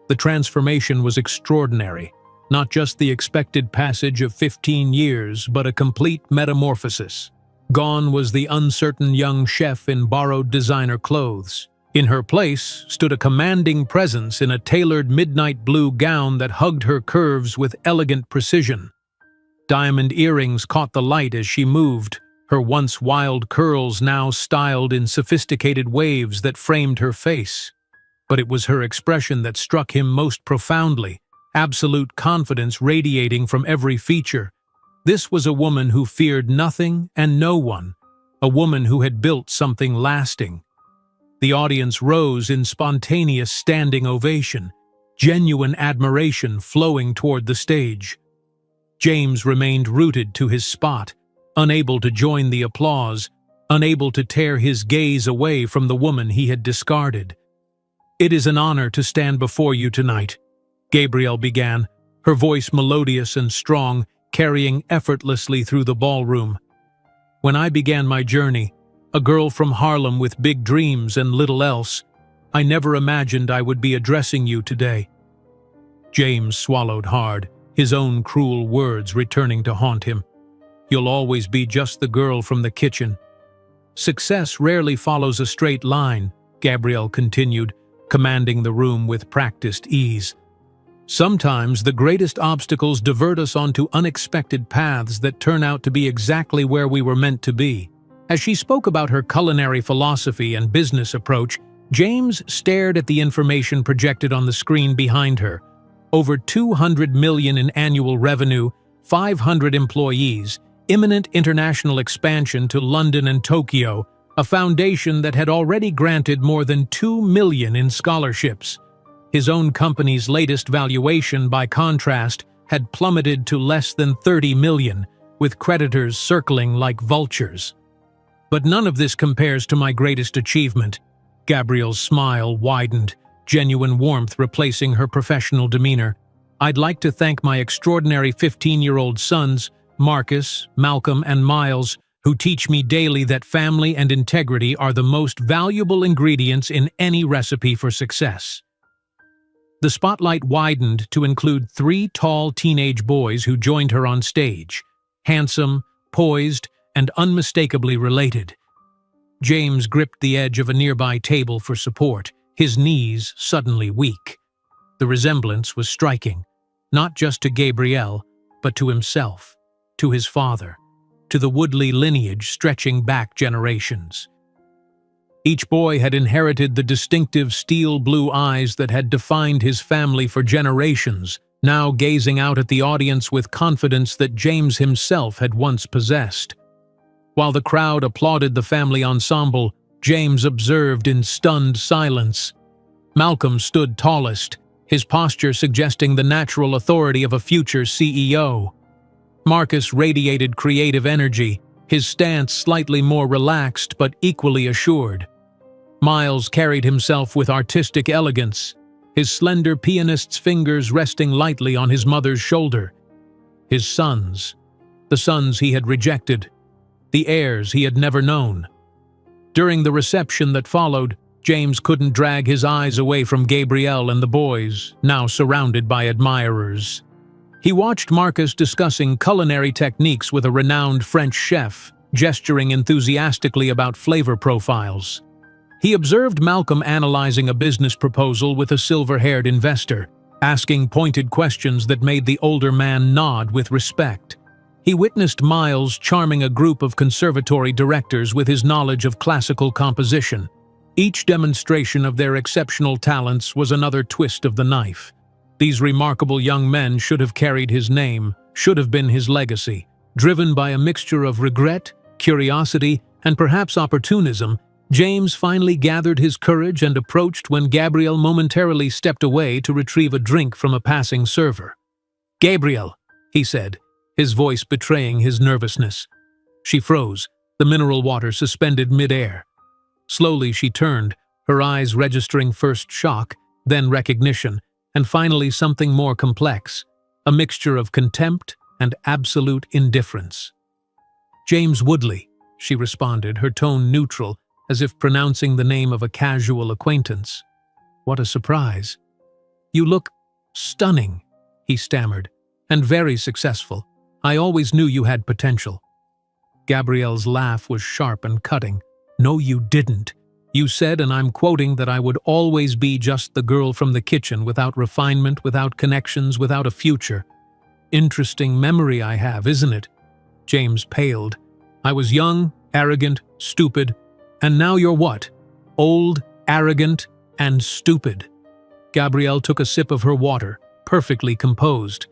The transformation was extraordinary, not just the expected passage of 15 years, but a complete metamorphosis. Gone was the uncertain young chef in borrowed designer clothes. In her place stood a commanding presence in a tailored midnight blue gown that hugged her curves with elegant precision. Diamond earrings caught the light as she moved, her once wild curls now styled in sophisticated waves that framed her face. But it was her expression that struck him most profoundly, absolute confidence radiating from every feature. This was a woman who feared nothing and no one, a woman who had built something lasting. The audience rose in spontaneous standing ovation, genuine admiration flowing toward the stage. James remained rooted to his spot, unable to join the applause, unable to tear his gaze away from the woman he had discarded. "It is an honor to stand before you tonight," Gabrielle began, her voice melodious and strong, carrying effortlessly through the ballroom. "When I began my journey, a girl from Harlem with big dreams and little else, I never imagined I would be addressing you today." James swallowed hard, his own cruel words returning to haunt him. "You'll always be just the girl from the kitchen." "Success rarely follows a straight line," Gabrielle continued, commanding the room with practiced ease. "Sometimes the greatest obstacles divert us onto unexpected paths that turn out to be exactly where we were meant to be." As she spoke about her culinary philosophy and business approach, James stared at the information projected on the screen behind her. Over 200 million in annual revenue, 500 employees, imminent international expansion to London and Tokyo, a foundation that had already granted more than 2 million in scholarships. His own company's latest valuation, by contrast, had plummeted to less than 30 million, with creditors circling like vultures. "But none of this compares to my greatest achievement." Gabrielle's smile widened, genuine warmth replacing her professional demeanor. "I'd like to thank my extraordinary 15-year-old sons, Marcus, Malcolm, and Miles, who teach me daily that family and integrity are the most valuable ingredients in any recipe for success. The spotlight widened to include 3 tall teenage boys who joined her on stage, handsome, poised, and unmistakably related. James gripped the edge of a nearby table for support, his knees suddenly weak. The resemblance was striking, not just to Gabrielle, but to himself, to his father, to the Woodley lineage stretching back generations. Each boy had inherited the distinctive steel-blue eyes that had defined his family for generations, now gazing out at the audience with confidence that James himself had once possessed. While the crowd applauded the family ensemble, James observed in stunned silence. Malcolm stood tallest, his posture suggesting the natural authority of a future CEO. Marcus radiated creative energy, his stance slightly more relaxed but equally assured. Miles carried himself with artistic elegance, his slender pianist's fingers resting lightly on his mother's shoulder. His sons, the sons he had rejected, the heirs he had never known. During the reception that followed, James couldn't drag his eyes away from Gabrielle and the boys, now surrounded by admirers. He watched Marcus discussing culinary techniques with a renowned French chef, gesturing enthusiastically about flavor profiles. He observed Malcolm analyzing a business proposal with a silver-haired investor, asking pointed questions that made the older man nod with respect. He witnessed Miles charming a group of conservatory directors with his knowledge of classical composition. Each demonstration of their exceptional talents was another twist of the knife. These remarkable young men should have carried his name, should have been his legacy. Driven by a mixture of regret, curiosity, and perhaps opportunism, James finally gathered his courage and approached when Gabrielle momentarily stepped away to retrieve a drink from a passing server. "Gabrielle," he said, his voice betraying his nervousness. She froze, the mineral water suspended mid-air. Slowly she turned, her eyes registering first shock, then recognition, and finally something more complex, a mixture of contempt and absolute indifference. "James Woodley," she responded, her tone neutral, as if pronouncing the name of a casual acquaintance. "What a surprise." "You look stunning," he stammered, "and very successful. I always knew you had potential." Gabrielle's laugh was sharp and cutting. "No, you didn't. You said, and I'm quoting, that I would always be just the girl from the kitchen, without refinement, without connections, without a future. Interesting memory I have, isn't it?" James paled. "I was young, arrogant, stupid, and now you're what? Old, arrogant, and stupid." Gabrielle took a sip of her water, perfectly composed.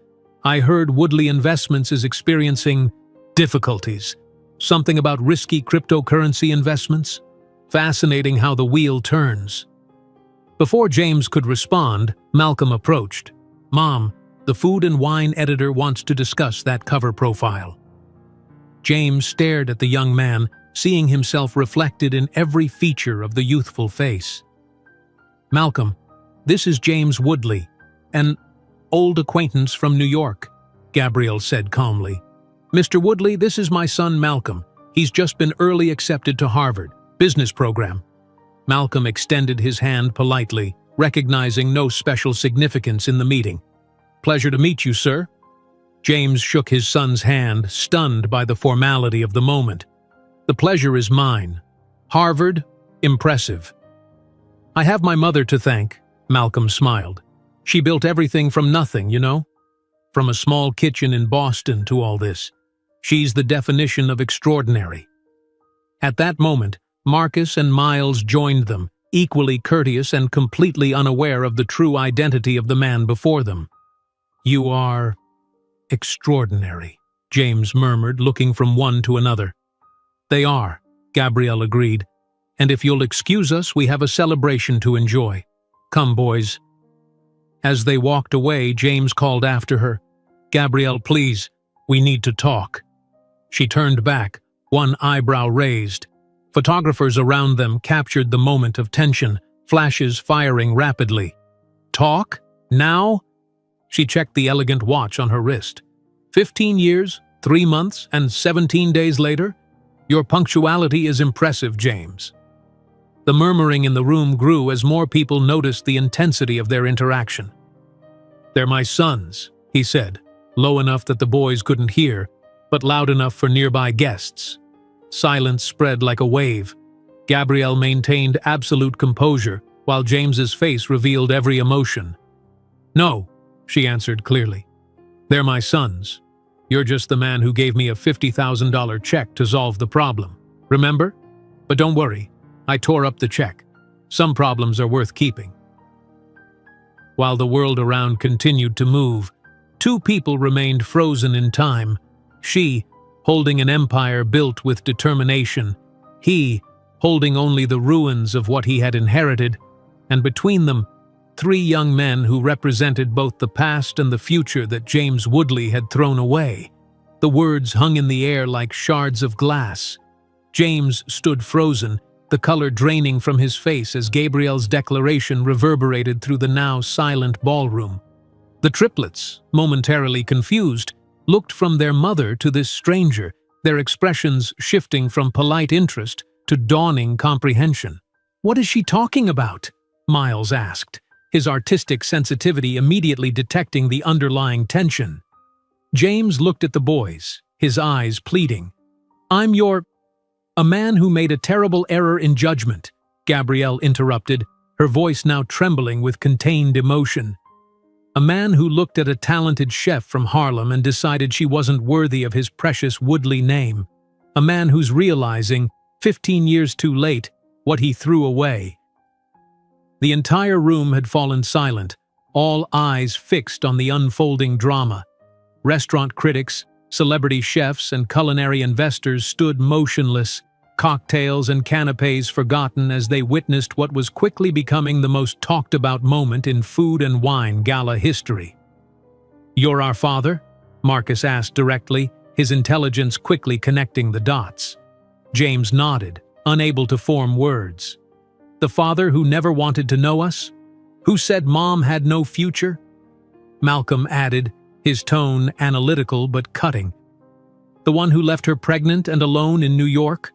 "I heard Woodley Investments is experiencing difficulties. Something about risky cryptocurrency investments? Fascinating how the wheel turns." Before James could respond, Malcolm approached. "Mom, the food and wine editor wants to discuss that cover profile." James stared at the young man, seeing himself reflected in every feature of the youthful face. "Malcolm, this is James Woodley, an old acquaintance from New York," Gabrielle said calmly. "Mr. Woodley, this is my son Malcolm. He's just been early accepted to Harvard business program." Malcolm extended his hand politely, recognizing no special significance in the meeting. "Pleasure to meet you, sir." James shook his son's hand, stunned by the formality of the moment. "The pleasure is mine. Harvard? Impressive." "I have my mother to thank," Malcolm smiled. "She built everything from nothing, you know? From a small kitchen in Boston to all this. She's the definition of extraordinary." At that moment, Marcus and Miles joined them, equally courteous and completely unaware of the true identity of the man before them. "You are extraordinary," James murmured, looking from one to another. "They are," Gabrielle agreed. "And if you'll excuse us, we have a celebration to enjoy. Come, boys." As they walked away, James called after her, "Gabrielle, please, we need to talk." She turned back, one eyebrow raised. Photographers around them captured the moment of tension, flashes firing rapidly. "Talk? Now?" She checked the elegant watch on her wrist. 15 years, 3 months, and 17 days later? Your punctuality is impressive, James." The murmuring in the room grew as more people noticed the intensity of their interaction. "They're my sons," he said, low enough that the boys couldn't hear, but loud enough for nearby guests. Silence spread like a wave. Gabrielle maintained absolute composure, while James's face revealed every emotion. "No," she answered clearly. "They're my sons. You're just the man who gave me a $50,000 check to solve the problem. Remember? But don't worry, I tore up the check. Some problems are worth keeping." While the world around continued to move, two people remained frozen in time. She, holding an empire built with determination. He, holding only the ruins of what he had inherited. And between them, three young men who represented both the past and the future that James Woodley had thrown away. The words hung in the air like shards of glass. James stood frozen, the color draining from his face as Gabrielle's declaration reverberated through the now silent ballroom. The triplets, momentarily confused, looked from their mother to this stranger, their expressions shifting from polite interest to dawning comprehension. "What is she talking about?" Miles asked, his artistic sensitivity immediately detecting the underlying tension. James looked at the boys, his eyes pleading. "I'm your—" "A man who made a terrible error in judgment," Gabrielle interrupted, her voice now trembling with contained emotion. "A man who looked at a talented chef from Harlem and decided she wasn't worthy of his precious Woodley name. A man who's realizing, 15 years too late, what he threw away." The entire room had fallen silent, all eyes fixed on the unfolding drama. Restaurant critics, celebrity chefs, and culinary investors stood motionless, cocktails and canapés forgotten as they witnessed what was quickly becoming the most talked-about moment in food and wine gala history. "You're our father?" Marcus asked directly, his intelligence quickly connecting the dots. James nodded, unable to form words. "The father who never wanted to know us? Who said Mom had no future?" Malcolm added, his tone analytical but cutting. "The one who left her pregnant and alone in New York?"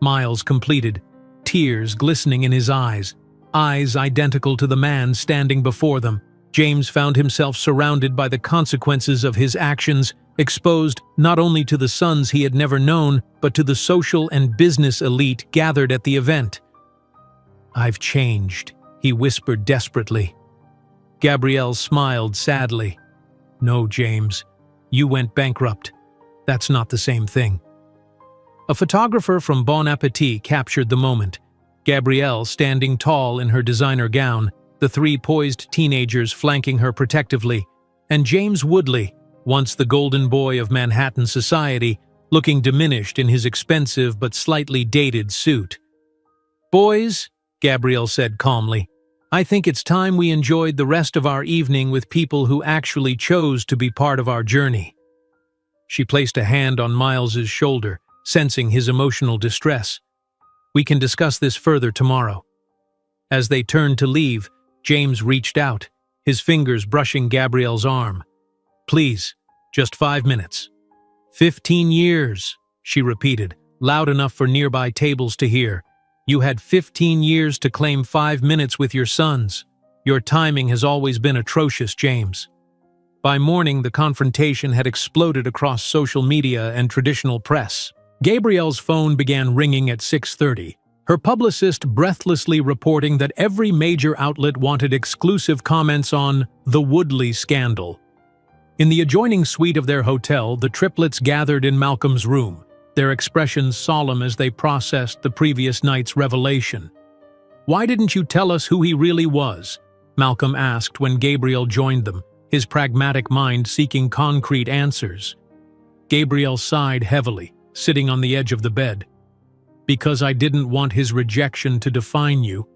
Miles completed, tears glistening in his eyes identical to the man standing before them. James found himself surrounded by the consequences of his actions, exposed not only to the sons he had never known, but to the social and business elite gathered at the event. "I've changed," he whispered desperately. Gabrielle smiled sadly. "No, James, you went bankrupt. That's not the same thing." A photographer from Bon Appetit captured the moment. Gabrielle standing tall in her designer gown, the three poised teenagers flanking her protectively, and James Woodley, once the golden boy of Manhattan society, looking diminished in his expensive but slightly dated suit. "Boys," Gabrielle said calmly, "I think it's time we enjoyed the rest of our evening with people who actually chose to be part of our journey." She placed a hand on Miles's shoulder, sensing his emotional distress. "We can discuss this further tomorrow." As they turned to leave, James reached out, his fingers brushing Gabrielle's arm. "Please, just 5 minutes." 15 years, she repeated, loud enough for nearby tables to hear. "You had 15 years to claim 5 minutes with your sons. Your timing has always been atrocious, James." By morning, the confrontation had exploded across social media and traditional press. Gabrielle's phone began ringing at 6:30, her publicist breathlessly reporting that every major outlet wanted exclusive comments on the Woodley scandal. In the adjoining suite of their hotel, the triplets gathered in Malcolm's room, their expressions solemn as they processed the previous night's revelation. "Why didn't you tell us who he really was?" Malcolm asked when Gabrielle joined them, his pragmatic mind seeking concrete answers. Gabrielle sighed heavily, sitting on the edge of the bed. "Because I didn't want his rejection to define you.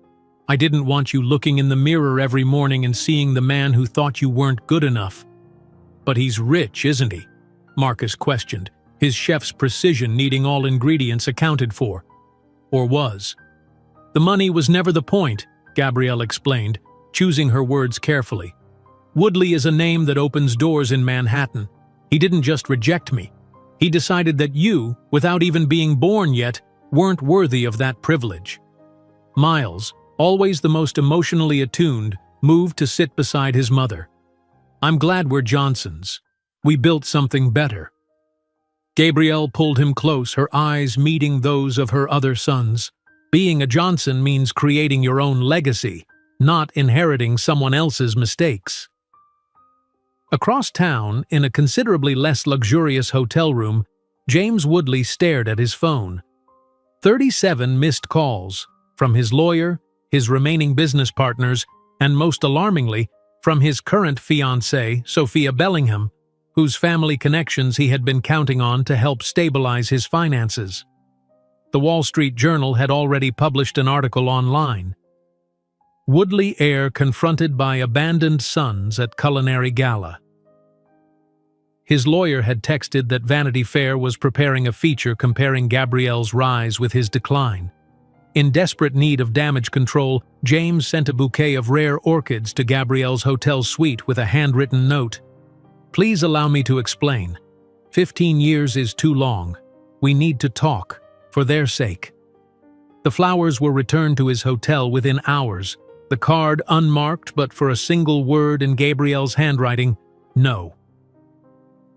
I didn't want you looking in the mirror every morning and seeing the man who thought you weren't good enough." "But he's rich, isn't he?" Marcus questioned, his chef's precision needing all ingredients accounted for. Or was. "The money was never the point," Gabrielle explained, choosing her words carefully. "Woodley is a name that opens doors in Manhattan. He didn't just reject me. He decided that you, without even being born yet, weren't worthy of that privilege. Miles, always the most emotionally attuned, moved to sit beside his mother. "I'm glad we're Johnsons. We built something better." Gabrielle pulled him close, her eyes meeting those of her other sons. Being a Johnson means creating your own legacy, not inheriting someone else's mistakes. Across town, in a considerably less luxurious hotel room, James Woodley stared at his phone. 37 missed calls, from his lawyer, his remaining business partners, and most alarmingly, from his current fiancée, Sophia Bellingham, whose family connections he had been counting on to help stabilize his finances. The Wall Street Journal had already published an article online. Woodley heir confronted by abandoned sons at culinary gala. His lawyer had texted that Vanity Fair was preparing a feature comparing Gabrielle's rise with his decline. In desperate need of damage control, James sent a bouquet of rare orchids to Gabrielle's hotel suite with a handwritten note. "Please allow me to explain. 15 years is too long. We need to talk, for their sake." The flowers were returned to his hotel within hours, the card unmarked but for a single word in Gabrielle's handwriting: "No."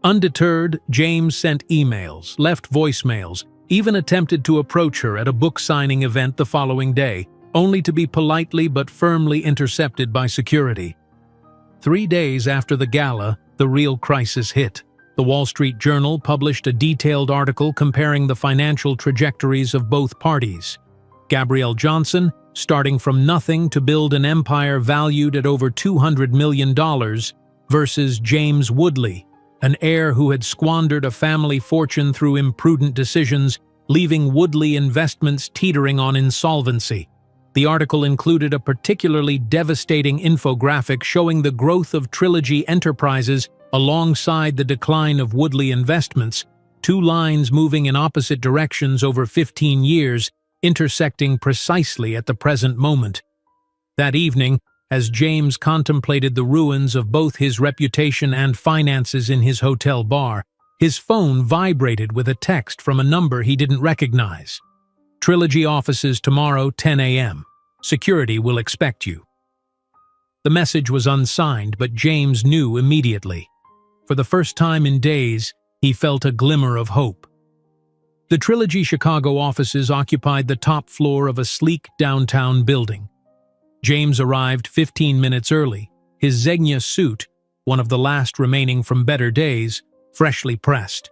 Undeterred, James sent emails, left voicemails, even attempted to approach her at a book signing event the following day, only to be politely but firmly intercepted by security. 3 days after the gala, the real crisis hit. The Wall Street Journal published a detailed article comparing the financial trajectories of both parties. Gabrielle Johnson, starting from nothing to build an empire valued at over $200 million, versus James Woodley, an heir who had squandered a family fortune through imprudent decisions, leaving Woodley Investments teetering on insolvency. The article included a particularly devastating infographic showing the growth of Trilogy Enterprises alongside the decline of Woodley Investments, 2 lines moving in opposite directions over 15 years, intersecting precisely at the present moment. That evening, as James contemplated the ruins of both his reputation and finances in his hotel bar, his phone vibrated with a text from a number he didn't recognize. "Trilogy offices tomorrow, 10 a.m. Security will expect you." The message was unsigned, but James knew immediately. For the first time in days, he felt a glimmer of hope. The Trilogy Chicago offices occupied the top floor of a sleek downtown building. James arrived 15 minutes early, his Zegna suit, one of the last remaining from better days, freshly pressed.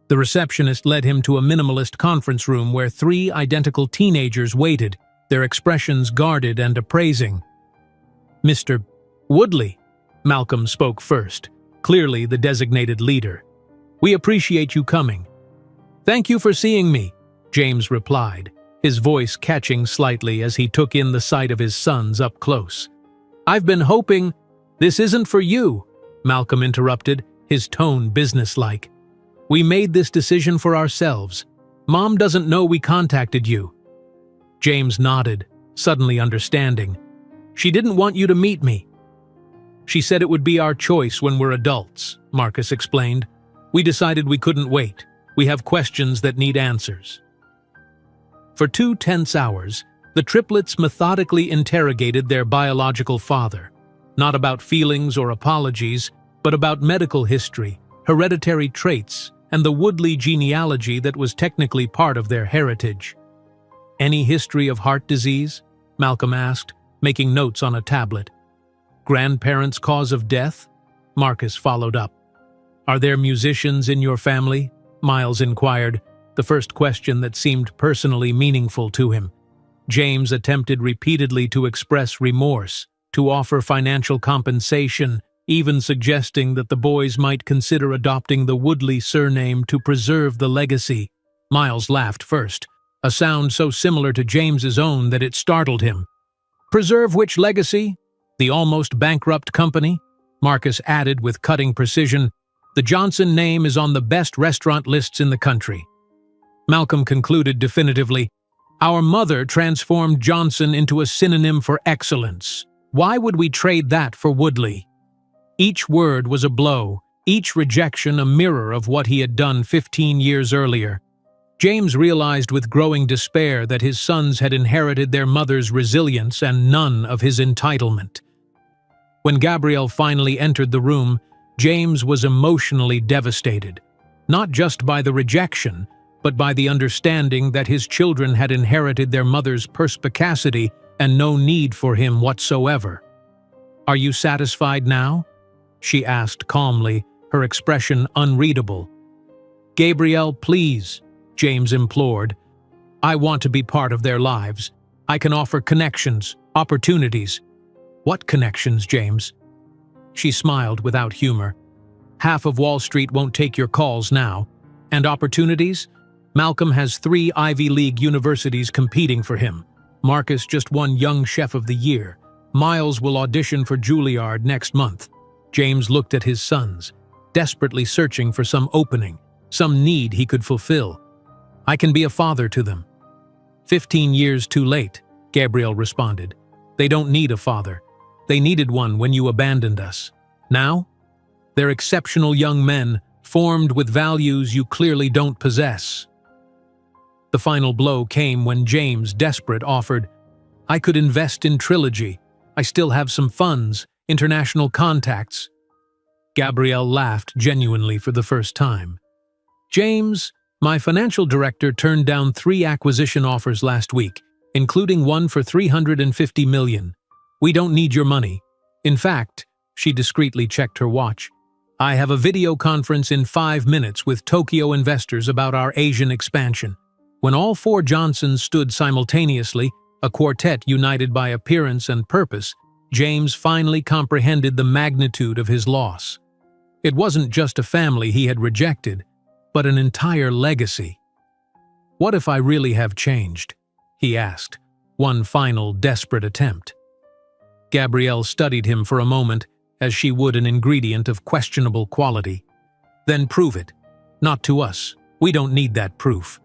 The receptionist led him to a minimalist conference room where 3 identical teenagers waited, their expressions guarded and appraising. "Mr. Woodley," Malcolm spoke first, clearly the designated leader. "We appreciate you coming." "Thank you for seeing me," James replied, his voice catching slightly as he took in the sight of his sons up close. "I've been hoping—" "This isn't for you," Malcolm interrupted, his tone businesslike. "We made this decision for ourselves. Mom doesn't know we contacted you." James nodded, suddenly understanding. "She didn't want you to meet me." "She said it would be our choice when we're adults," Marcus explained. "We decided we couldn't wait. We have questions that need answers." For 2 tense hours, the triplets methodically interrogated their biological father, not about feelings or apologies, but about medical history, hereditary traits, and the Woodley genealogy that was technically part of their heritage. "Any history of heart disease?" Malcolm asked, making notes on a tablet. "Grandparents' cause of death?" Marcus followed up. "Are there musicians in your family?" Miles inquired, the first question that seemed personally meaningful to him. James attempted repeatedly to express remorse, to offer financial compensation, even suggesting that the boys might consider adopting the Woodley surname to preserve the legacy. Miles laughed first, a sound so similar to James's own that it startled him. "Preserve which legacy? The almost bankrupt company?" Marcus added with cutting precision. "The Johnson name is on the best restaurant lists in the country." Malcolm concluded definitively, "Our mother transformed Johnson into a synonym for excellence. Why would we trade that for Woodley?" Each word was a blow, each rejection a mirror of what he had done 15 years earlier. James realized with growing despair that his sons had inherited their mother's resilience and none of his entitlement. When Gabrielle finally entered the room, James was emotionally devastated, not just by the rejection, but by the understanding that his children had inherited their mother's perspicacity and no need for him whatsoever. "Are you satisfied now?" she asked calmly, her expression unreadable. "Gabrielle, please," James implored. "I want to be part of their lives. I can offer connections, opportunities." "What connections, James?" She smiled without humor. "Half of Wall Street won't take your calls now. And opportunities? Malcolm has 3 Ivy League universities competing for him. Marcus just won Young Chef of the Year. Miles will audition for Juilliard next month." James looked at his sons, desperately searching for some opening, some need he could fulfill. "I can be a father to them." 15 years too late, Gabrielle responded. "They don't need a father. They needed one when you abandoned us. Now? They're exceptional young men, formed with values you clearly don't possess." The final blow came when James, desperate, offered, "I could invest in Trilogy. I still have some funds, international contacts." Gabrielle laughed genuinely for the first time. "James, my financial director turned down 3 acquisition offers last week, including one for $350 million. We don't need your money. In fact," she discreetly checked her watch, "I have a video conference in 5 minutes with Tokyo investors about our Asian expansion." When all 4 Johnsons stood simultaneously, a quartet united by appearance and purpose, James finally comprehended the magnitude of his loss. It wasn't just a family he had rejected, but an entire legacy. "What if I really have changed?" he asked, one final desperate attempt. Gabrielle studied him for a moment, as she would an ingredient of questionable quality. "Then prove it. Not to us. We don't need that proof.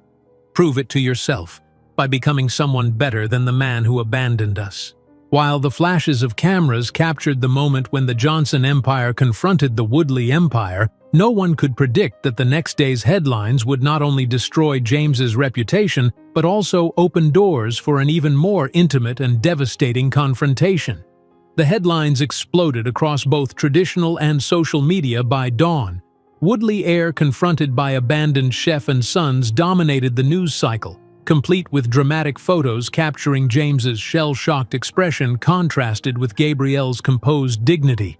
Prove it to yourself, by becoming someone better than the man who abandoned us." While the flashes of cameras captured the moment when the Johnson Empire confronted the Woodley Empire, no one could predict that the next day's headlines would not only destroy James's reputation, but also open doors for an even more intimate and devastating confrontation. The headlines exploded across both traditional and social media by dawn. Woodley heir confronted by abandoned chef and sons dominated the news cycle, complete with dramatic photos capturing James's shell-shocked expression contrasted with Gabrielle's composed dignity.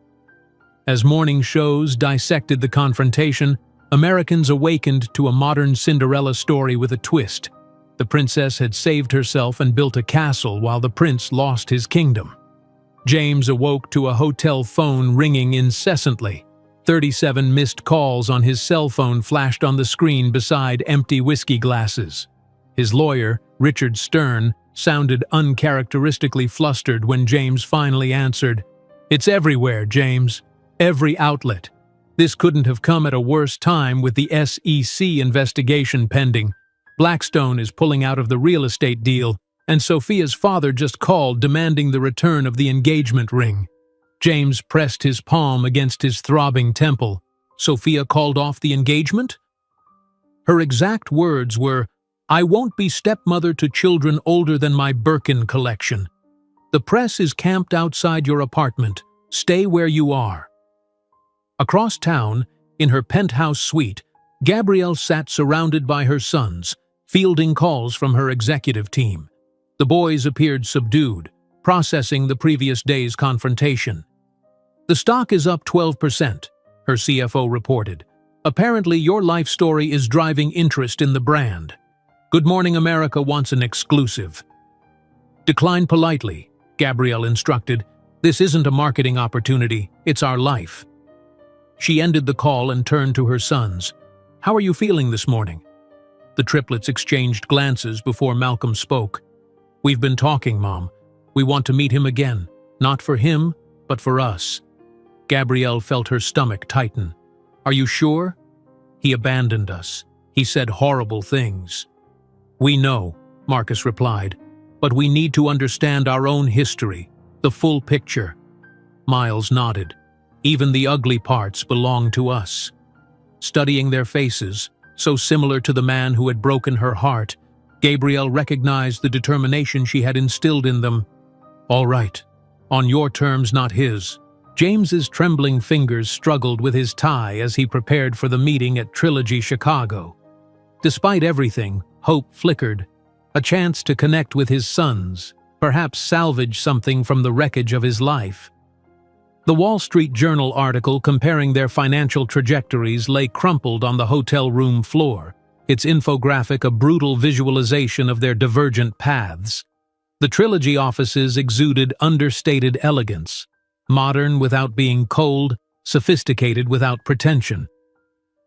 As morning shows dissected the confrontation, Americans awakened to a modern Cinderella story with a twist. The princess had saved herself and built a castle while the prince lost his kingdom. James awoke to a hotel phone ringing incessantly. 37 missed calls on his cell phone flashed on the screen beside empty whiskey glasses. His lawyer, Richard Stern, sounded uncharacteristically flustered when James finally answered, "It's everywhere, James. Every outlet. This couldn't have come at a worse time with the SEC investigation pending. Blackstone is pulling out of the real estate deal, and Sophia's father just called demanding the return of the engagement ring." James pressed his palm against his throbbing temple. "Sophia called off the engagement?" Her exact words were, "I won't be stepmother to children older than my Birkin collection. The press is camped outside your apartment. Stay where you are." Across town, in her penthouse suite, Gabrielle sat surrounded by her sons, fielding calls from her executive team. The boys appeared subdued, processing the previous day's confrontation. "The stock is up 12%, her CFO reported. "Apparently your life story is driving interest in the brand. Good Morning America wants an exclusive." "Decline politely," Gabrielle instructed. "This isn't a marketing opportunity, it's our life." She ended the call and turned to her sons. "How are you feeling this morning?" The triplets exchanged glances before Malcolm spoke. "We've been talking, Mom. We want to meet him again, not for him, but for us." Gabrielle felt her stomach tighten. "Are you sure?" "He abandoned us. He said horrible things." "We know," Marcus replied, "but we need to understand our own history, the full picture." Miles nodded. Even the ugly parts belong to us. Studying their faces, so similar to the man who had broken her heart, Gabrielle recognized the determination she had instilled in them. "All right. On your terms, not his." James's trembling fingers struggled with his tie as he prepared for the meeting at Trilogy Chicago. Despite everything, hope flickered. A chance to connect with his sons, perhaps salvage something from the wreckage of his life. The Wall Street Journal article comparing their financial trajectories lay crumpled on the hotel room floor, its infographic a brutal visualization of their divergent paths. The Trilogy offices exuded understated elegance, modern without being cold, sophisticated without pretension.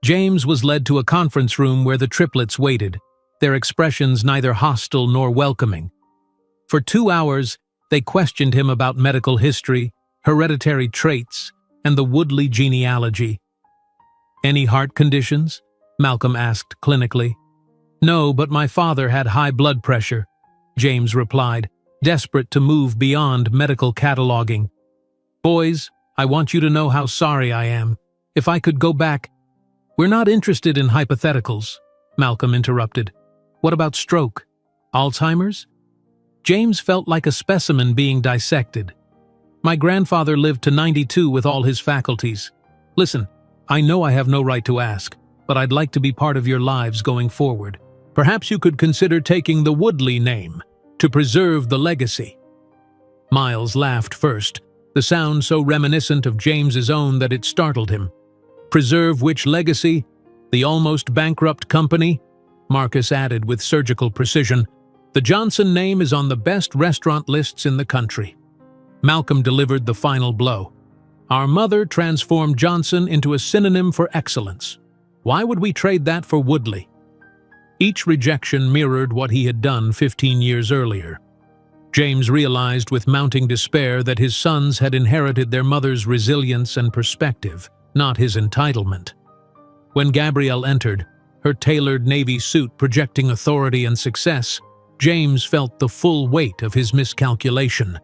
James was led to a conference room where the triplets waited, their expressions neither hostile nor welcoming. For 2 hours, they questioned him about medical history, hereditary traits, and the Woodley genealogy. "Any heart conditions?" Malcolm asked clinically. "No, but my father had high blood pressure," James replied, desperate to move beyond medical cataloging. "Boys, I want you to know how sorry I am. If I could go back—" "We're not interested in hypotheticals," Malcolm interrupted. "What about stroke? Alzheimer's?" James felt like a specimen being dissected. "My grandfather lived to 92 with all his faculties. Listen, I know I have no right to ask, but I'd like to be part of your lives going forward. Perhaps you could consider taking the Woodley name, to preserve the legacy." Miles laughed first, the sound so reminiscent of James's own that it startled him. "Preserve which legacy? The almost bankrupt company?" Marcus added with surgical precision. "The Johnson name is on the best restaurant lists in the country." Malcolm delivered the final blow. "Our mother transformed Johnson into a synonym for excellence. Why would we trade that for Woodley?" Each rejection mirrored what he had done 15 years earlier. James realized with mounting despair that his sons had inherited their mother's resilience and perspective, not his entitlement. When Gabrielle entered, her tailored navy suit projecting authority and success, James felt the full weight of his miscalculation.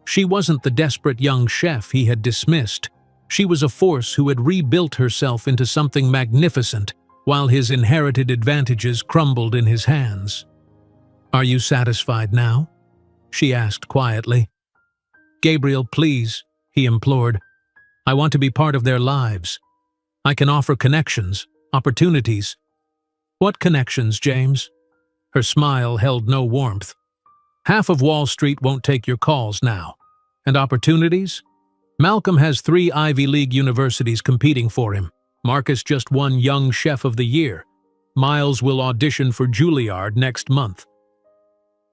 She wasn't the desperate young chef he had dismissed. She was a force who had rebuilt herself into something magnificent, while his inherited advantages crumbled in his hands. "Are you satisfied now?" she asked quietly. "Gabrielle, please," he implored. "I want to be part of their lives. I can offer connections, opportunities." "What connections, James?" Her smile held no warmth. "Half of Wall Street won't take your calls now. And opportunities? Malcolm has 3 Ivy League universities competing for him. Marcus just won Young Chef of the Year. Miles will audition for Juilliard next month."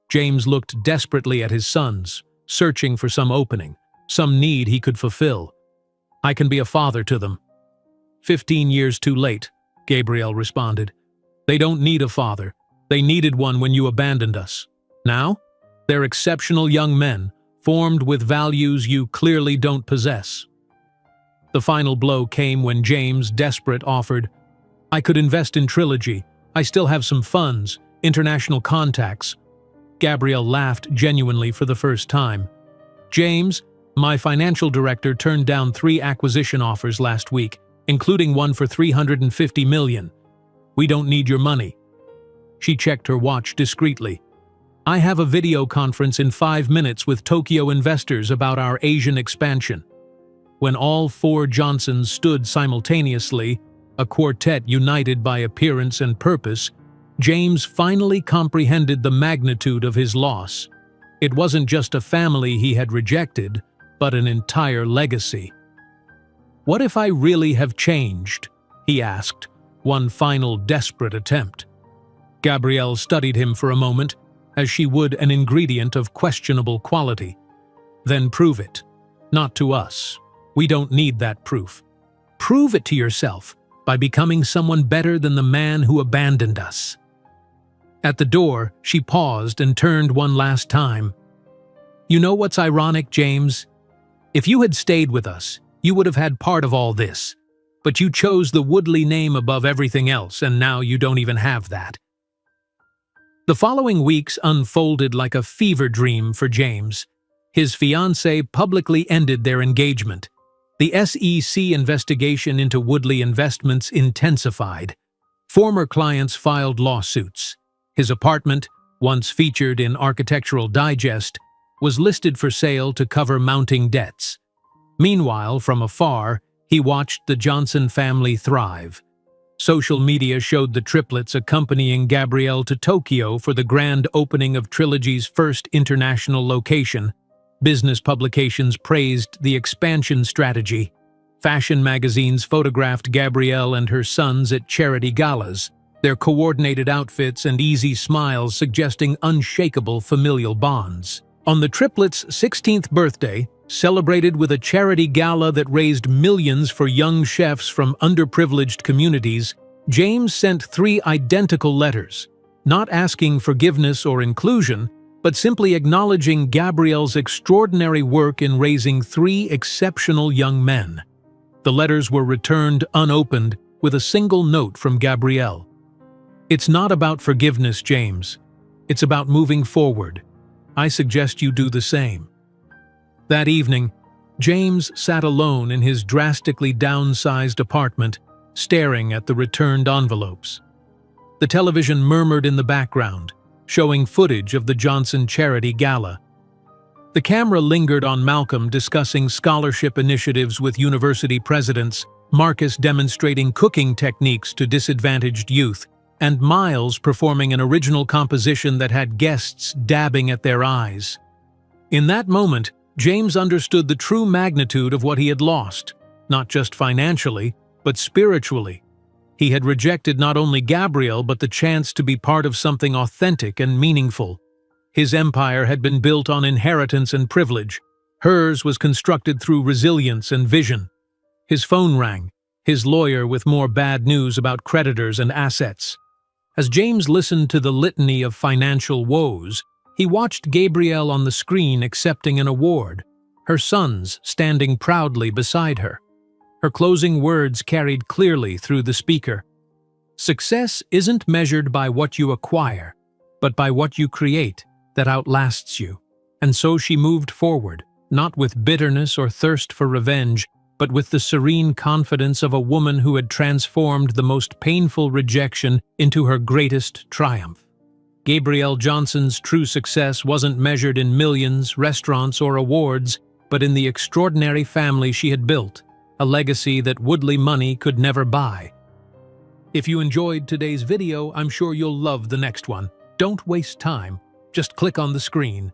James looked desperately at his sons, searching for some opening, some need he could fulfill. "I can be a father to them." 15 years too late, Gabrielle responded. "They don't need a father. They needed one when you abandoned us. Now, they're exceptional young men, formed with values you clearly don't possess." The final blow came when James, desperate, offered, "I could invest in Trilogy. I still have some funds, international contacts." Gabrielle laughed genuinely for the first time. "James, my financial director turned down 3 acquisition offers last week, including one for $350 million. We don't need your money." She checked her watch discreetly. "I have a video conference in 5 minutes with Tokyo investors about our Asian expansion." When all 4 Johnsons stood simultaneously, a quartet united by appearance and purpose, James finally comprehended the magnitude of his loss. It wasn't just a family he had rejected, but an entire legacy. "What if I really have changed?" he asked, one final desperate attempt. Gabrielle studied him for a moment, as she would an ingredient of questionable quality. "Then prove it. Not to us. We don't need that proof. Prove it to yourself by becoming someone better than the man who abandoned us." At the door, she paused and turned one last time. "You know what's ironic, James? If you had stayed with us, you would have had part of all this. But you chose the Woodley name above everything else, and now you don't even have that." The following weeks unfolded like a fever dream for James. His fiancée publicly ended their engagement. The SEC investigation into Woodley Investments intensified. Former clients filed lawsuits. His apartment, once featured in Architectural Digest, was listed for sale to cover mounting debts. Meanwhile, from afar, he watched the Johnson family thrive. Social media showed the triplets accompanying Gabrielle to Tokyo for the grand opening of Trilogy's first international location. Business publications praised the expansion strategy. Fashion magazines photographed Gabrielle and her sons at charity galas, their coordinated outfits and easy smiles suggesting unshakable familial bonds. On the triplets' 16th birthday, celebrated with a charity gala that raised millions for young chefs from underprivileged communities, James sent 3 identical letters, not asking forgiveness or inclusion, but simply acknowledging Gabrielle's extraordinary work in raising 3 exceptional young men. The letters were returned unopened with a single note from Gabrielle. "It's not about forgiveness, James. It's about moving forward. I suggest you do the same." That evening, James sat alone in his drastically downsized apartment, staring at the returned envelopes. The television murmured in the background, showing footage of the Johnson Charity Gala. The camera lingered on Malcolm discussing scholarship initiatives with university presidents, Marcus demonstrating cooking techniques to disadvantaged youth, and Miles performing an original composition that had guests dabbing at their eyes. In that moment, James understood the true magnitude of what he had lost, not just financially, but spiritually. He had rejected not only Gabrielle but the chance to be part of something authentic and meaningful. His empire had been built on inheritance and privilege. Hers was constructed through resilience and vision. His phone rang, his lawyer with more bad news about creditors and assets. As James listened to the litany of financial woes, he watched Gabrielle on the screen accepting an award, her sons standing proudly beside her. Her closing words carried clearly through the speaker. "Success isn't measured by what you acquire, but by what you create that outlasts you." And so she moved forward, not with bitterness or thirst for revenge, but with the serene confidence of a woman who had transformed the most painful rejection into her greatest triumph. Gabrielle Johnson's true success wasn't measured in millions, restaurants, or awards, but in the extraordinary family she had built, a legacy that Woodley money could never buy. If you enjoyed today's video, I'm sure you'll love the next one. Don't waste time. Just click on the screen.